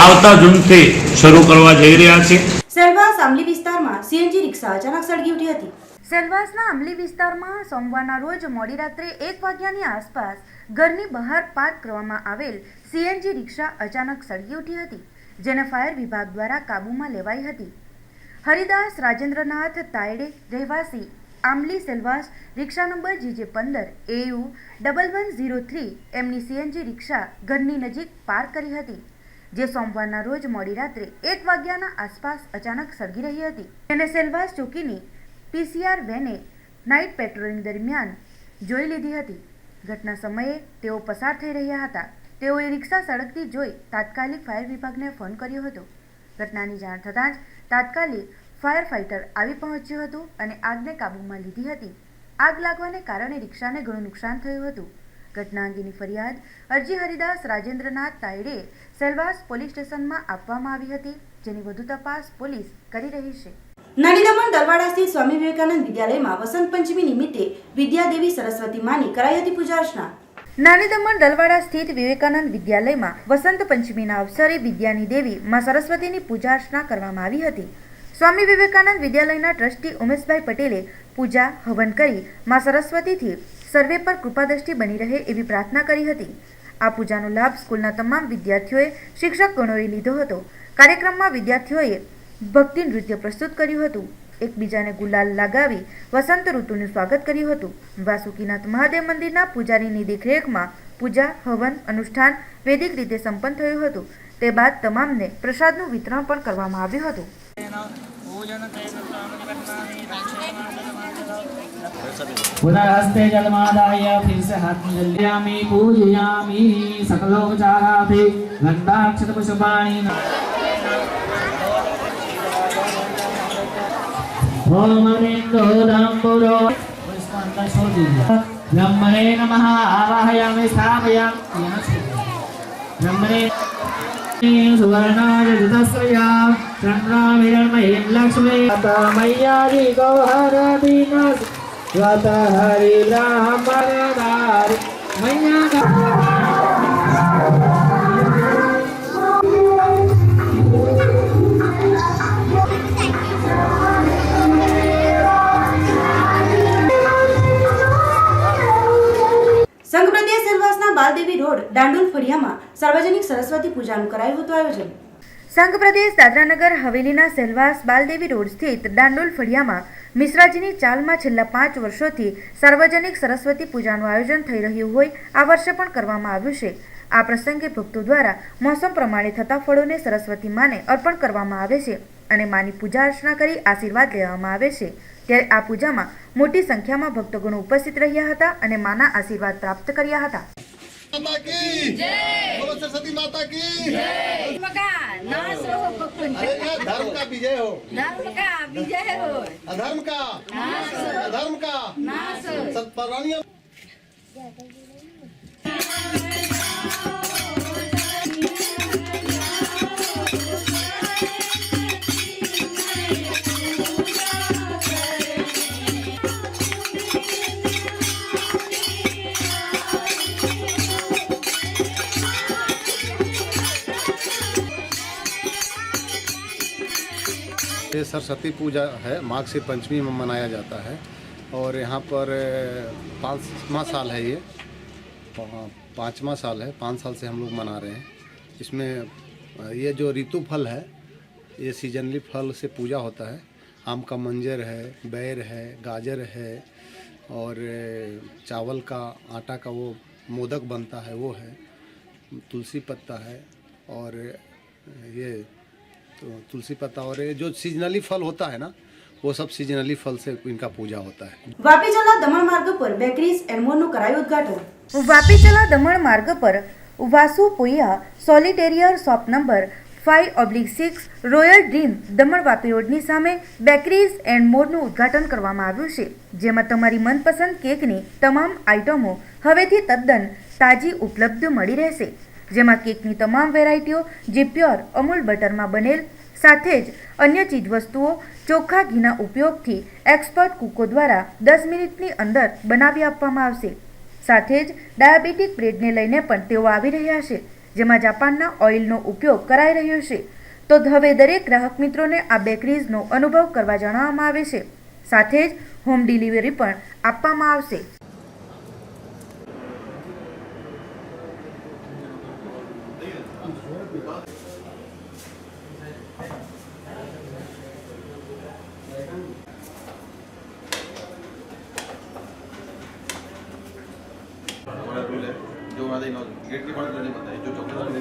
આવતા જૂનથી શરૂ કરવા જઈ રહ્યા છીએ। સેલવા સામલી વિસ્તારમાં સીએનજી રિક્ષા અચાનક સળગી ઉઠી હતી। સેલવાસના આંબલી વિસ્તારમાં સોમવારના રોજ મોડી રાત્રે 1 વાગ્યાની આસપાસ ઘરની બહાર પાર્ક કરવામાં આવેલ સીએનજી રિક્ષા અચાનક સળગી ઉઠી હતી, જેને ફાયર વિભાગ દ્વારા કાબૂમાં લેવાઈ હતી. હરિદાસ રાજેન્દ્રનાથ તાયડે રહેવાસી આંબલી સેલવાસ રિક્ષા નંબર GJ15 AU 1103 એમની સીએનજી રિક્ષા ઘરની નજીક પાર્ક કરી હતી, જે સોમવારના રોજ મોડી રાત્રે 1 વાગ્યાના આસપાસ અચાનક સળગી રહી હતી. તેને સેલવાસ ચોકીની PCR વેને નાઇટ પેટ્રોલિંગ દરમિયાન જોઈ લીધી હતી. ઘટના સમયે તેઓ પસાર થઈ રહ્યા હતા. તેઓએ રિક્ષા સળગતી જોઈ તાત્કાલિક ફાયર વિભાગને ફોન કર્યો હતો. ઘટનાની જાણ થતાં જ તાત્કાલિક ફાયર ફાઇટર આવી પહોંચ્યું હતું અને આગને કાબૂમાં લીધી હતી. આગ લાગવાને કારણે રિક્ષાને ઘણું નુકસાન થયું હતું. ઘટના અંગેની ફરિયાદ અરજી હરિદાસ રાજેન્દ્રનાથ તાયડે સેલવાસ પોલીસ સ્ટેશનમાં આપવામાં આવી હતી, જેની વધુ તપાસ પોલીસ કરી રહી છે. નાની દમણ દલવાડા સ્થિત સ્વામી વિવેકાનંદ વિદ્યાલયમાં વસંત પંચમી નિમિત્તે વિદ્યાદેવી સરસ્વતી માની કરાઈ હતી પૂજા અર્ચના. નાની દમણ દલવાડા સ્થિત વિવેકાનંદ વિદ્યાલયમાં વસંત પંચમીના અવસરે વિદ્યાની દેવી માં સરસ્વતીની પૂજા અર્ચના કરવામાં આવી હતી. સ્વામી વિવેકાનંદ વિદ્યાલયના ટ્રસ્ટી ઉમેશભાઈ પટેલે પૂજા હવન કરી માં સરસ્વતીથી સર્વે પર કૃપાદ્રષ્ટિ બની રહે એવી પ્રાર્થના કરી હતી. આ પૂજાનો લાભ સ્કૂલના તમામ વિદ્યાર્થીઓએ શિક્ષકગણોએ લીધો હતો. કાર્યક્રમમાં વિદ્યાર્થીઓએ ભક્તિ નૃત્ય પ્રસ્તુત કર્યું હતું. એકબીજાને ગુલાલ લગાવી વસંત ઋતુનું સ્વાગત કર્યું હતું. વાસુકીનાથ મહાદેવ મંદિરના પૂજારીની દેખરેખમાં પૂજા હવન અનુષ્ઠાન વૈદિક રીતે સંપન્ન થયું હતું. તે બાદ તમામને પ્રસાદનું વિતરણ પણ કરવામાં આવ્યું હતું. पुनरस्ते जलमादाय फिर से हाथ में जल लियामी पूजयामी सकलोपचाराभि गंधाक्षत पुष्पाणि ओम अनेन्दो दाम्बुरो इसको अंदर छोड़ दीजिए. ब्रह्मणे नमः आवाहयामि स्थापयामि ब्रह्मणे सुवर्णाय दतस्रया चंद्रामिरणमयीं लक्ष्मी मय्यादि गौहरदीनस स्वत हरि ब्रह्मदार સંઘ પ્રદેશ સેલવાસના બાલદેવી રોડ દાંડુલ ફળિયામાં સાર્વજનિક સરસ્વતી પૂજાનું કરાયું હતું આયોજન. સંઘ પ્રદેશ દાદરાનગર હવેલીના સેલવાસ બાલદેવી રોડ સ્થિત દાંડુલ ફળિયામાં મિશ્રાજીની ચાલમાં છેલ્લા 5 વર્ષોથી સાર્વજનિક સરસ્વતી પૂજાનું આયોજન થઈ રહ્યું હોય આ વર્ષે પણ કરવામાં આવ્યું છે. આ પ્રસંગે ભક્તો દ્વારા મોસમ પ્રમાણે થતા ફળોને સરસ્વતી માને અર્પણ કરવામાં આવે છે અને માની પૂજા અર્ચના કરી આશીર્વાદ લેવામાં આવે છે. ત્યારે આ પૂજામાં મોટી સંખ્યામાં ભક્તગણો ઉપસ્થિત રહ્યા હતા અને માના આશીર્વાદ પ્રાપ્ત કર્યા હતા. सरस्वती माता की धर्म का विजय हो, अधर्म का सत्परानियों ये सरस्वती पूजा है, माघ से पंचमी में मनाया जाता है और यहाँ पर 5वां साल है. ये 5वां साल है. 5 साल से हम लोग मना रहे हैं. इसमें ये जो ऋतु फल है, ये सीजनली फल से पूजा होता है. आम का मंजर है, बैर है, गाजर है और चावल का आटा का वो मोदक बनता है वो है, तुलसी पत्ता है और ये तो तुलसी पत्ता और ये जो सीजनली फल होता है ना, वो सब सीजनली फल से इनका पूजा होता है. વાપી ચલા દમણ માર્ગ પર બેકરીઝ એન્ડ મોરનું કરાયું ઉદ્ઘાટન. વાપી ચલા દમણ માર્ગ પર વાસુ પોયા સોલિટેરિયર shop number 5/6 royal dream Daman Vapi રોડની સામે બેકરીઝ એન્ડ મોરનું ઉદ્ઘાટન કરવામાં આવ્યું છે, જેમાં તમારી મનપસંદ કેકની તમામ આઇટમો હવેથી તદ્દન તાજી ઉપલબ્ધ મળી રહેશે. જેમાં કેકની તમામ વેરાયટીઓ જે પ્યોર અમૂલ બટરમાં બનેલ, સાથે જ અન્ય ચીજવસ્તુઓ ચોખ્ખા ઘીના ઉપયોગથી એક્સપર્ટ કૂકો દ્વારા 10 મિનિટની અંદર બનાવી આપવામાં આવશે. સાથે જ ડાયાબિટીક બ્રેડને લઈને પણ તેઓ આવી રહ્યા છે, જેમાં જાપાનના ઓઇલનો ઉપયોગ કરાઈ રહ્યો છે. તો હવે દરેક ગ્રાહક મિત્રોને આ બેકરીઝનો અનુભવ કરવા જણાવવામાં આવે છે. સાથે જ હોમ ડિલિવરી પણ આપવામાં આવશે. जो वाले गेट के बाहर नहीं पता है जो चॉकलेट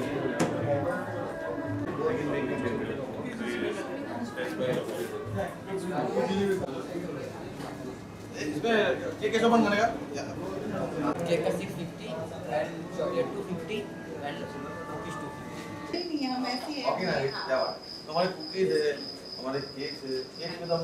इसमें केक कैसे बन बनेगा केक का 650 एंड चॉकलेट 250 एंड कुकीज 250 हम ऐसी है ओके ना क्या बात तो हमारे कुकीज है हमारे केक्स है केक में तो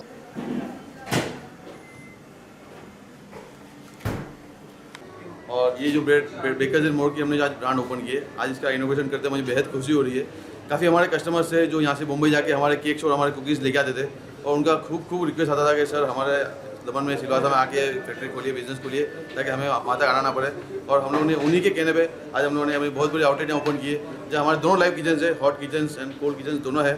और ये जो बेकर्स एंड मोर की हमने आज ब्रांड ओपन किए, आज इसका इनोवेशन करते मुझे बेहद खुशी हो रही है. काफ़ी हमारे कस्टमर्स है जो यहाँ से मुंबई जाके हमारे केक्स और हमारे कुकीज़ लेके आते थे और उनका खूब रिक्वेस्ट आता था कि सर हमारे दमन में सिलवासा में आके फैक्ट्री खोलिए, बिजनेस खोलिए ताकि हमें वहाँ तक आना ना पड़े. और हम लोगों ने उन्हीं के कहने पे आज हम लोगों ने हमें बहुत बड़ी आउटलेट यहाँ ओपन किए जहाँ हमारे दोनों लाइव किचन्स है, hot kitchens and cold kitchens दोनों है.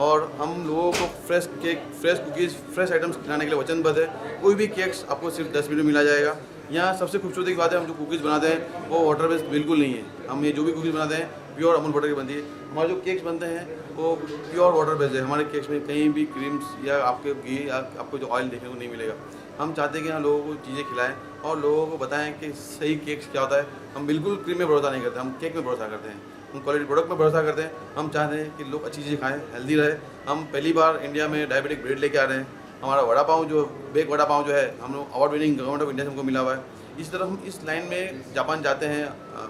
और हम लोगों को fresh cake, fresh cookies, fresh items खिलाने के लिए वचनबद्ध है. कोई भी केक्स आपको सिर्फ 10 मिनट में मिला जाएगा. यहाँ सबसे खूबसूरत की बात है, हम जो कुकीज़ बनाते हैं वो वाटर बेस्ड बिल्कुल नहीं है. हम ये जो भी कुकीज़ बनाते हैं प्योर अमूल बटर की बनती है. हमारे जो केक्स बनते हैं वो प्योर वाटर बेस्ड है. हमारे केक्स में कहीं भी क्रीम्स या आपके घी या आपको जो ऑयल देखने को नहीं मिलेगा. हम चाहते हैं कि हम लोगों को चीज़ें खिलाएं और लोगों को बताएं कि सही केक्स क्या होता है. हम बिल्कुल क्रीम में भरोसा नहीं करते, हम केक में भरोसा करते हैं, हम क्वालिटी प्रोडक्ट में भरोसा करते हैं. हम चाहते हैं कि लोग अच्छी चीज़ें खाएं, हेल्दी रहे. हम पहली बार इंडिया में डायबिटिक ब्रेड लेके आ रहे हैं. हमारा वड़ा पाव जो बेक वड़ा पाव जो है हम लोग award winning government of India से हमको मिला हुआ है. इस तरह हम इस लाइन में जापान जाते हैं,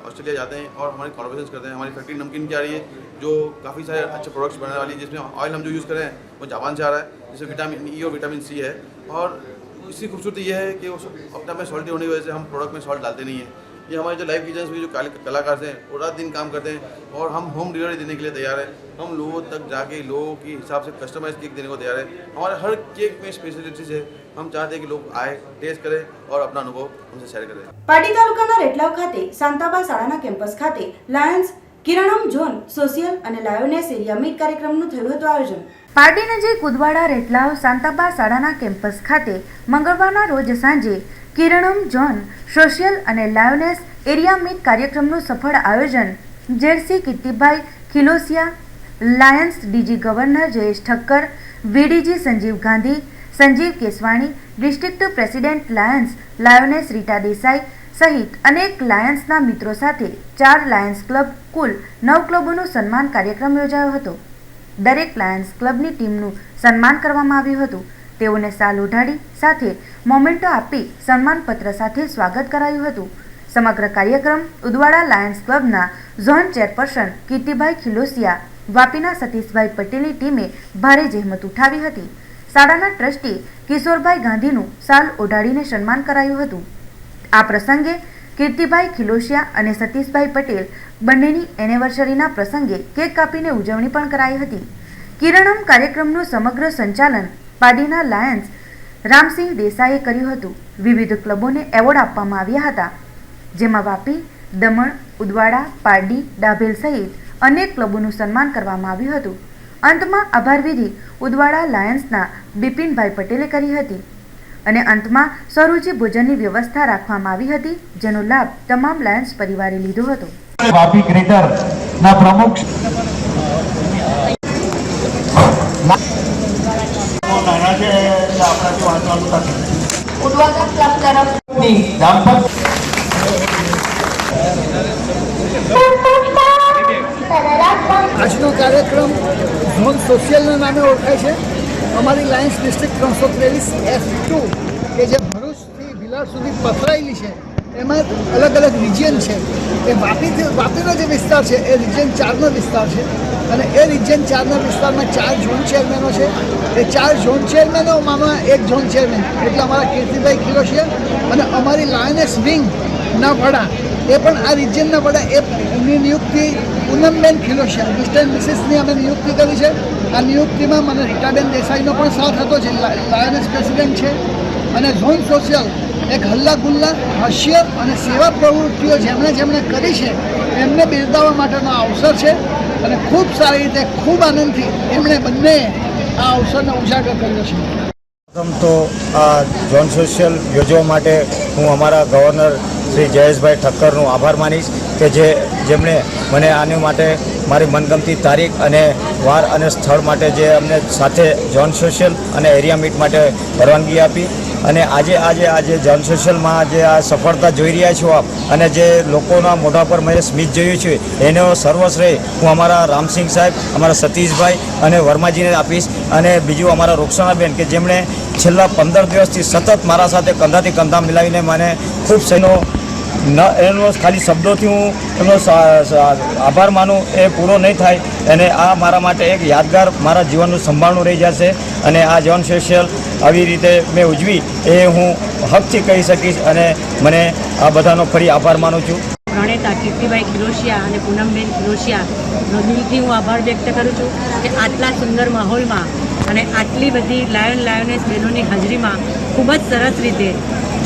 ऑस्ट्रेलिया जाते हैं और हमारे कॉन्वर्सेशन करते हैं. हमारी फैक्ट्री नमकीन की आ रही है जो काफ़ी सारे अच्छे प्रोडक्ट्स बनने वाली है, जिसमें ऑयल हम जो यूज़ कर रहे हैं वो जापान से आ रहा है, जिसमें विटामिन ई और विटामिन सी है. और इसकी खूबसूरती यह है कि उस अपना में सॉल्टी होने की वजह से हम प्रोडक्ट में सॉल्ट डालते नहीं हैं. ये हमारे जो लाइव किचन्स में जो कलाकार हैं वो रात दिन काम करते हैं और हम होम डिलीवरी देने के लिए तैयार हैं. हम लोगों तक जाके लोगों के हिसाब से कस्टमाइज केक देने को तैयार है. हमारे हर केक में स्पेशलिटीज है. हम चाहते हैं कि लोग आए, टेस्ट करें और अपना अनुभव हमसे शेयर करें. પાટી તાલુકાના રેટલાવ ખાતે શાંતાબા શાળાના કેમ્પસ ખાતે લાયન્સ કિરણમ ઝોન સોશિયલ અને લાયોનેસ એરિયા મીટ કાર્યક્રમનું થયું હતું આયોજન. પારડી નજીક ઉદવાડા રેટલાવ શાંતાબા શાળાના કેમ્પસ ખાતે મંગળવારના રોજ સાંજે કિરણમ ઝોન સોશિયલ અને લાયોનેસ એરિયા મીટ કાર્યક્રમનું સફળ આયોજન જેડસી Kirtibhai Khilosiya, lions DG governor Jayesh Thakkar, VDG Sanjeev Gandhi, Sanjeev Keswani, district president lions lioness Rita Desai સહિત અનેક લાયન્સના મિત્રો સાથે 4 લાયન્સ ક્લબ કુલ 9 ક્લબોનું સન્માન કાર્યક્રમ યોજાયો હતો. દરેક લાયન્સ ક્લબની ટીમનું સન્માન કરવામાં આવ્યું હતું. તેઓને શાલ ઓઢાડી સાથે મોમેન્ટો આપી સન્માનપત્ર સાથે સ્વાગત કરાયું હતું. સમગ્ર કાર્યક્રમ ઉદવાડા લાયન્સ ક્લબના ઝોન ચેરપર્સન કીર્તિભાઈ ખિલોસિયા, વાપીના સતીશભાઈ પટેલની ટીમે ભારે જહેમત ઉઠાવી હતી. શાળાના ટ્રસ્ટી કિશોરભાઈ ગાંધીનું શાલ ઓઢાડીને સન્માન કરાયું હતું. આ પ્રસંગે કીર્તિભાઈ ખિલોસિયા અને સતીશભાઈ પટેલ બંનેની એનિવર્સરીના પ્રસંગે કેક કાપીને ઉજવણી પણ કરાઈ હતી. કિરણમ કાર્યક્રમનું સમગ્ર સંચાલન પાડીના લાયન્સ રામસિંહ દેસાઈએ કર્યું હતું. વિવિધ ક્લબોને એવોર્ડ આપવામાં આવ્યા હતા, જેમાં વાપી, દમણ, ઉદવાડા, પારડી, ડાભેલ સહિત અનેક ક્લબોનું સન્માન કરવામાં આવ્યું હતું. અંતમાં આભાર વિધિ ઉદવાડા લાયન્સના બિપિનભાઈ પટેલે કરી હતી અને અંતમાં સરુચિ ભોજનની વ્યવસ્થા રાખવામાં આવી હતી, જેનો લાભ તમામ લાયન્સ પરિવારે લીધો હતો. વાપી ગ્રેટરના પ્રમુખ નાના છે એટલે આપણાથી વાંચવાનું નથી. ઉદવાડા ક્લબ તરફની દાંપત્ય આજનો કાર્યક્રમ ઝોન સોશિયલના નામે ઓળખાય છે. અમારી લાયન્સ ડિસ્ટ્રિક્ટ 323 F2 કે જે ભરૂચથી ભીલાડ સુધી પથરાયેલી છે, એમાં અલગ અલગ રિજિયન છે. એ વાપીનો જે વિસ્તાર છે એ રિજિયન 4નો વિસ્તાર છે અને એ રિજિયન 4ના વિસ્તારમાં 4 ઝોન ચેરમેનો છે. એ 4 ઝોન ચેરમેનોમાં એક ઝોન ચેરમેન એટલે અમારા કીર્તિભાઈ ખિલોસિયા અને અમારી લાયનેસ વિંગના વડા એ પણ આ રિજિયનના વડા એમની નિયુક્તિ પૂનમબેન ખિલોસિયા મિસ્ટર મિસિસની અમે નિયુક્તિ કરી છે. આ નિયુક્તિમાં મને રીટાબેન દેસાઈનો પણ સાથ હતો, જે લાયન્સ પ્રેસિડેન્ટ છે. અને ઝોન સોશિયલ એક હલ્લા ગુલ્લા હાસ્ય અને સેવા પ્રવૃત્તિઓ જેમણે કરી છે એમને બિરદાવવા માટેનો અવસર છે અને ખૂબ સારી રીતે ખૂબ આનંદથી એમણે બંને આ અવસરને ઉજાગર કર્યો છે. પ્રથમ તો આ ઝોન સોશિયલ યોજવા માટે હું અમારા ગવર્નર શ્રી જયેશભાઈ ઠક્કરનો આભાર માનીશ કે જેમણે મને આની માટે મારી મનગમતી તારીખ અને વાર અને સ્થળ માટે જે અમને સાથે ઝોન સોશિયલ અને એરિયા મીટ માટે પરવાનગી આપી અને આજે ઝોન સોશિયલમાં જે આ સફળતા જોઈ રહ્યા છો આપ અને જે લોકોના મોઢા પર મેં સ્મિત જોયું છે એનો સર્વશ્રેય હું અમારા રામસિંહ સાહેબ, અમારા સતીશભાઈ અને વર્માજીને આપીશ. અને બીજું અમારા રોક્ષાણાબેન કે જેમણે છેલ્લા 15 દિવસથી સતત મારા સાથે કંધાથી કંધા મિલાવીને મને ખૂબ સહેનો એનો ખાલી શબ્દોથી હું એમનો આભાર માનું એ પૂરો નહીં થાય અને આ મારા માટે એક યાદગાર મારા જીવનનું સંભાળનું રહી જશે. અને આ ઝોન સોશિયલ આવી રીતે મેં ઉજવી એ હું હકથી કહી શકીશ અને મને આ બધાનો ફરી આભાર માનું છું. પ્રણેતા કીર્તિભાઈ ખિલોશિયા અને પૂનમબેન ખિલોશિયાનો દિલથી હું આભાર વ્યક્ત કરું છું કે આટલા સુંદર માહોલમાં અને આટલી બધી લાયનેસ બહેનોની હાજરીમાં ખૂબ જ સરસ રીતે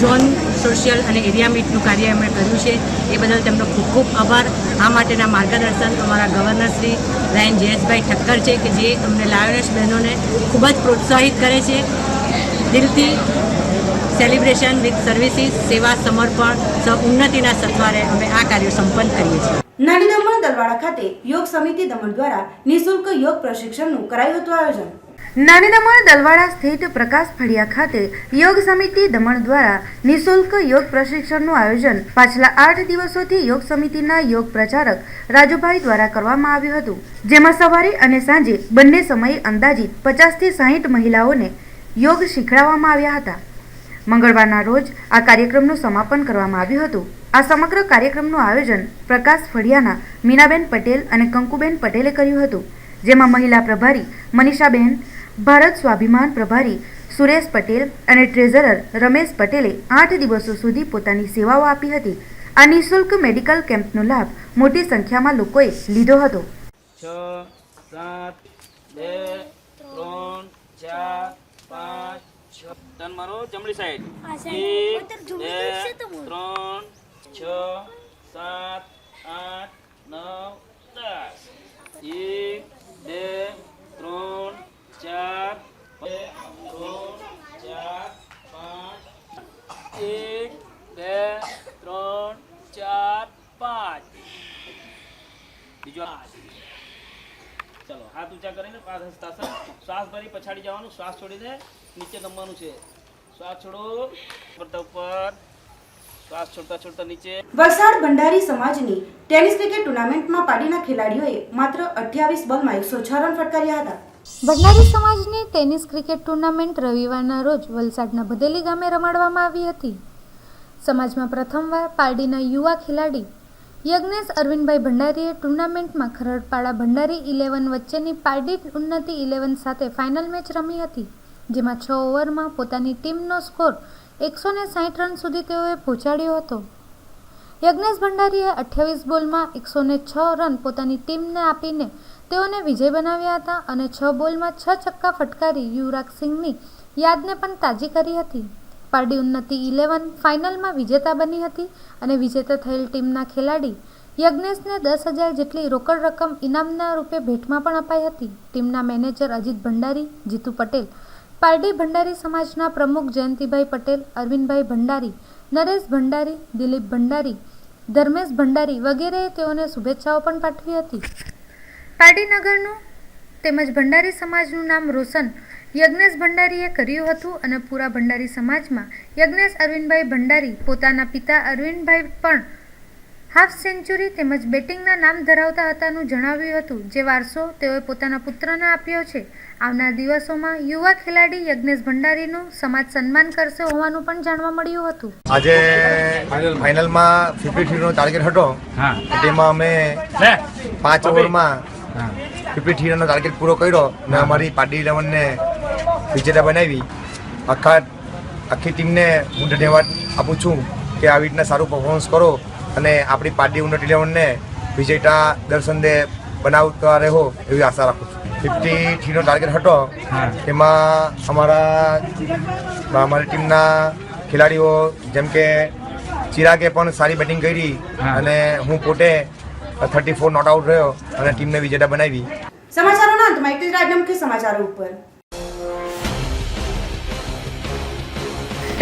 ઝોન સોશિયલ અને એરિયા મીટનું કાર્ય એમણે કર્યું છે. એ બદલ તેમનો ખૂબ ખૂબ આભાર. આ માટેના માર્ગદર્શન અમારા ગવર્નર શ્રી રાયન જયેશભાઈ ઠક્કર છે કે જે અમને લાયનેસ બહેનોને ખૂબ જ પ્રોત્સાહિત કરે છે. દિલથી સેલિબ્રેશન વિથ સર્વિસીસ, સેવા, સમર્પણ, ઉન્નતિના સત્વારે અમે આ કાર્યો સંપન્ન કરીએ છીએ. નાની દમણ દલવાડા ખાતે યોગ સમિતિ દમણ દ્વારા નિઃશુલ્ક યોગ પ્રશિક્ષણનું કરાયું હતું આયોજન. નાની દમણ દલવાડા સ્થિત પ્રકાશ ફળિયા ખાતે યોગ સમિતિ દમણ દ્વારા નિઃશુલ્ક યોગ પ્રશિક્ષણનું આયોજન પાછલા 8 દિવસોથી યોગ સમિતિના યોગ પ્રચારક રાજુભાઈ દ્વારા કરવામાં આવ્યું હતું, જેમાં સવારે અને સાંજે બંને સમયે અંદાજિત 50 થી 60 મહિલાઓને યોગ શીખવાડવામાં આવ્યા હતા. મંગળવારના રોજ આ કાર્યક્રમનું સમાપન કરવામાં આવ્યું હતું. આ સમગ્ર કાર્યક્રમનું આયોજન પ્રકાશ ફળિયાના મીનાબેન પટેલ અને કંકુબેન પટેલે કર્યું હતું, જેમાં મહિલા પ્રભારી મનીષાબેન, ભારત સ્વાભિમાન પ્રભારી સુરેશ પટેલ અને ટ્રેઝરર રમેશ પટેલે 8 દિવસો સુધી પોતાની સેવાઓ આપી હતી. આ નિઃશુલ્ક મેડિકલ કેમ્પનો લાભ મોટી સંખ્યામાં લોકોએ લીધો હતો. 6 7 2 3 4 5 6 ટન મારો જમણી સાઈડ 1 2 3 6 7 8 9 10 1 2 3 4 5 1 2 3 4 5 બીજો ચલો હાથ ઊંચા કરીને પાછળ હસ્તાસન, શ્વાસ ભરી પછાડી જવાનું, શ્વાસ છોડીને નીચે નમવાનું છે. શ્વાસ છોડો ઉપર, શ્વાસ છોડતા છોડતા નીચે. વલસાડ ભંડારી સમાજની ટેનિસ ક્રિકેટ ટુર્નામેન્ટમાં પાડીના ખેલાડીઓએ માત્ર 28 બોલમાં 106 રન ફટકાર્યા હતા. ભંડારી સમાજની ટેનિસ ક્રિકેટ ટુર્નામેન્ટ રવિવારના રોજ વલસાડના ભદેલી ગામે રમાડવામાં આવી હતી. સમાજમાં પ્રથમવાર પારડીના યુવા ખેલાડી યજ્ઞેશ અરવિંદભાઈ ભંડારીએ ટુર્નામેન્ટમાં ખરડપાડા ભંડારી 11 વચ્ચેની પારડી ઉન્નતિ 11 સાથે ફાઇનલ મેચ રમી હતી, જેમાં 6 ઓવરમાં પોતાની ટીમનો સ્કોર 160 રન સુધી તેઓએ પહોંચાડ્યો હતો. યજ્ઞેશ ભંડારીએ 28 બોલમાં 106 રન પોતાની ટીમને આપીને તેઓને વિજય બનાવ્યા હતા અને 6 બોલમાં 6 છક્કા ફટકારી યુવરાજ સિંહની યાદને પણ તાજી કરી હતી. પારડી ઉન્નતિ 11 ફાઇનલમાં વિજેતા બની હતી અને વિજેતા થયેલ ટીમના ખેલાડી યજ્ઞેશને 10,000 જેટલી રોકડ રકમ ઇનામના રૂપે ભેટમાં પણ અપાઈ હતી. ટીમના મેનેજર અજીત ભંડારી, જીતુ પટેલ, પારડી ભંડારી સમાજના પ્રમુખ જયંતિભાઈ પટેલ, અરવિંદભાઈ ભંડારી, નરેશ ભંડારી, દિલીપ ભંડારી, ધર્મેશ ભંડારી વગેરેએ તેઓને શુભેચ્છાઓ પણ પાઠવી હતી. પારડી નગરનું તેમજ ભંડારી સમાજનું નામ રોશન યજ્ઞેશ ભંડારીએ કર્યું હતું અને પૂરા ભંડારી સમાજમાં યજ્ઞેશ અરવિંદભાઈ ભંડારી પોતાના પિતા અરવિંદભાઈ પણ હાફ સેન્ચુરી તેમજ બેટિંગના નામ ધરાવતા હતાનું જણાવ્યું હતું, જે વારસો તેઓએ પોતાના પુત્રને આપ્યો છે. આવનાર દિવસોમાં યુવા ખેલાડી યજ્ઞેશ ભંડારીનું સમાજ સન્માન કરશે હોવાનું પણ જાણવા મળ્યું હતું. આજે ફાઇનલમાં 53 નો ટાર્ગેટ હતો, તેમાં અમે 5 ઓવરમાં 53 રનનો ટાર્ગેટ પૂરો કર્યો અને અમારી પાર્ટી 11 ને વિજેતા બનાવી. આખી ટીમને હું ધન્યવાદ આપું છું કે આવી રીતના સારું પરફોર્મન્સ કરો અને આપણી પાર્ટી ઉન્નતિ 11 ને વિજેતા દર્શનદે બનાવતા રહો એવી આશા રાખું છું. 53 નો ટાર્ગેટ હતો, તેમાં અમારી ટીમના ખેલાડીઓ જેમ કે ચિરાગે પણ સારી બેટિંગ કરી અને હું પોતે 34 નોટ આઉટ રહ્યો અને ટીમને વિજેતા બનાવી. સમાચારોના અંતમાં એક જ રાજ્ય મુખ્ય સમાચારો ઉપર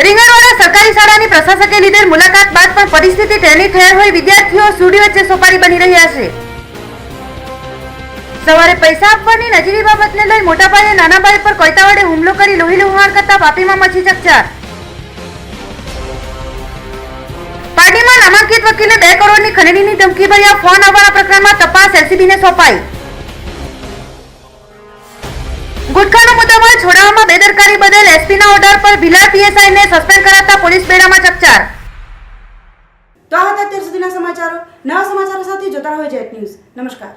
રીંગણવાડા સરકારી શાળાની પ્રશાસકે લીધેલ મુલાકાત બાદ પણ પરિસ્થિતિ તેની ઠેર હોય વિદ્યાર્થીઓ સુડી વચ્ચે સોપારી બની રહ્યા છે. સવારે પૈસા આપવાની નજીવી બાબતને લઈ મોટા પાયે નાના ભાઈ પર કોયતા વડે હુમલો કરી લોહી લુહાણ કરતા વાપીમાં મચી ચકચાર. પાર્ટીમાં નામાંકિત વકીલે 2 કરોડની ખંડણીની ધમકી ભર્યા ફોન આવવાના પ્રકરણમાં તપાસ એલસીબીને સોંપાઈ. ગુટખાનો મુદ્દામાલ છોડાવવામાં બેદરકારી બદલ એસપીના ઓર્ડર પર ભીલાડ પીએસઆઈને સસ્પેન્ડ કરાતા પોલીસ બેડામાં ચકચાર. તો આ હતા અત્યાર સુધીના સમાચારો. નવા સમાચારો સાથે જોતા રહો જેટ ન્યૂઝ. નમસ્કાર.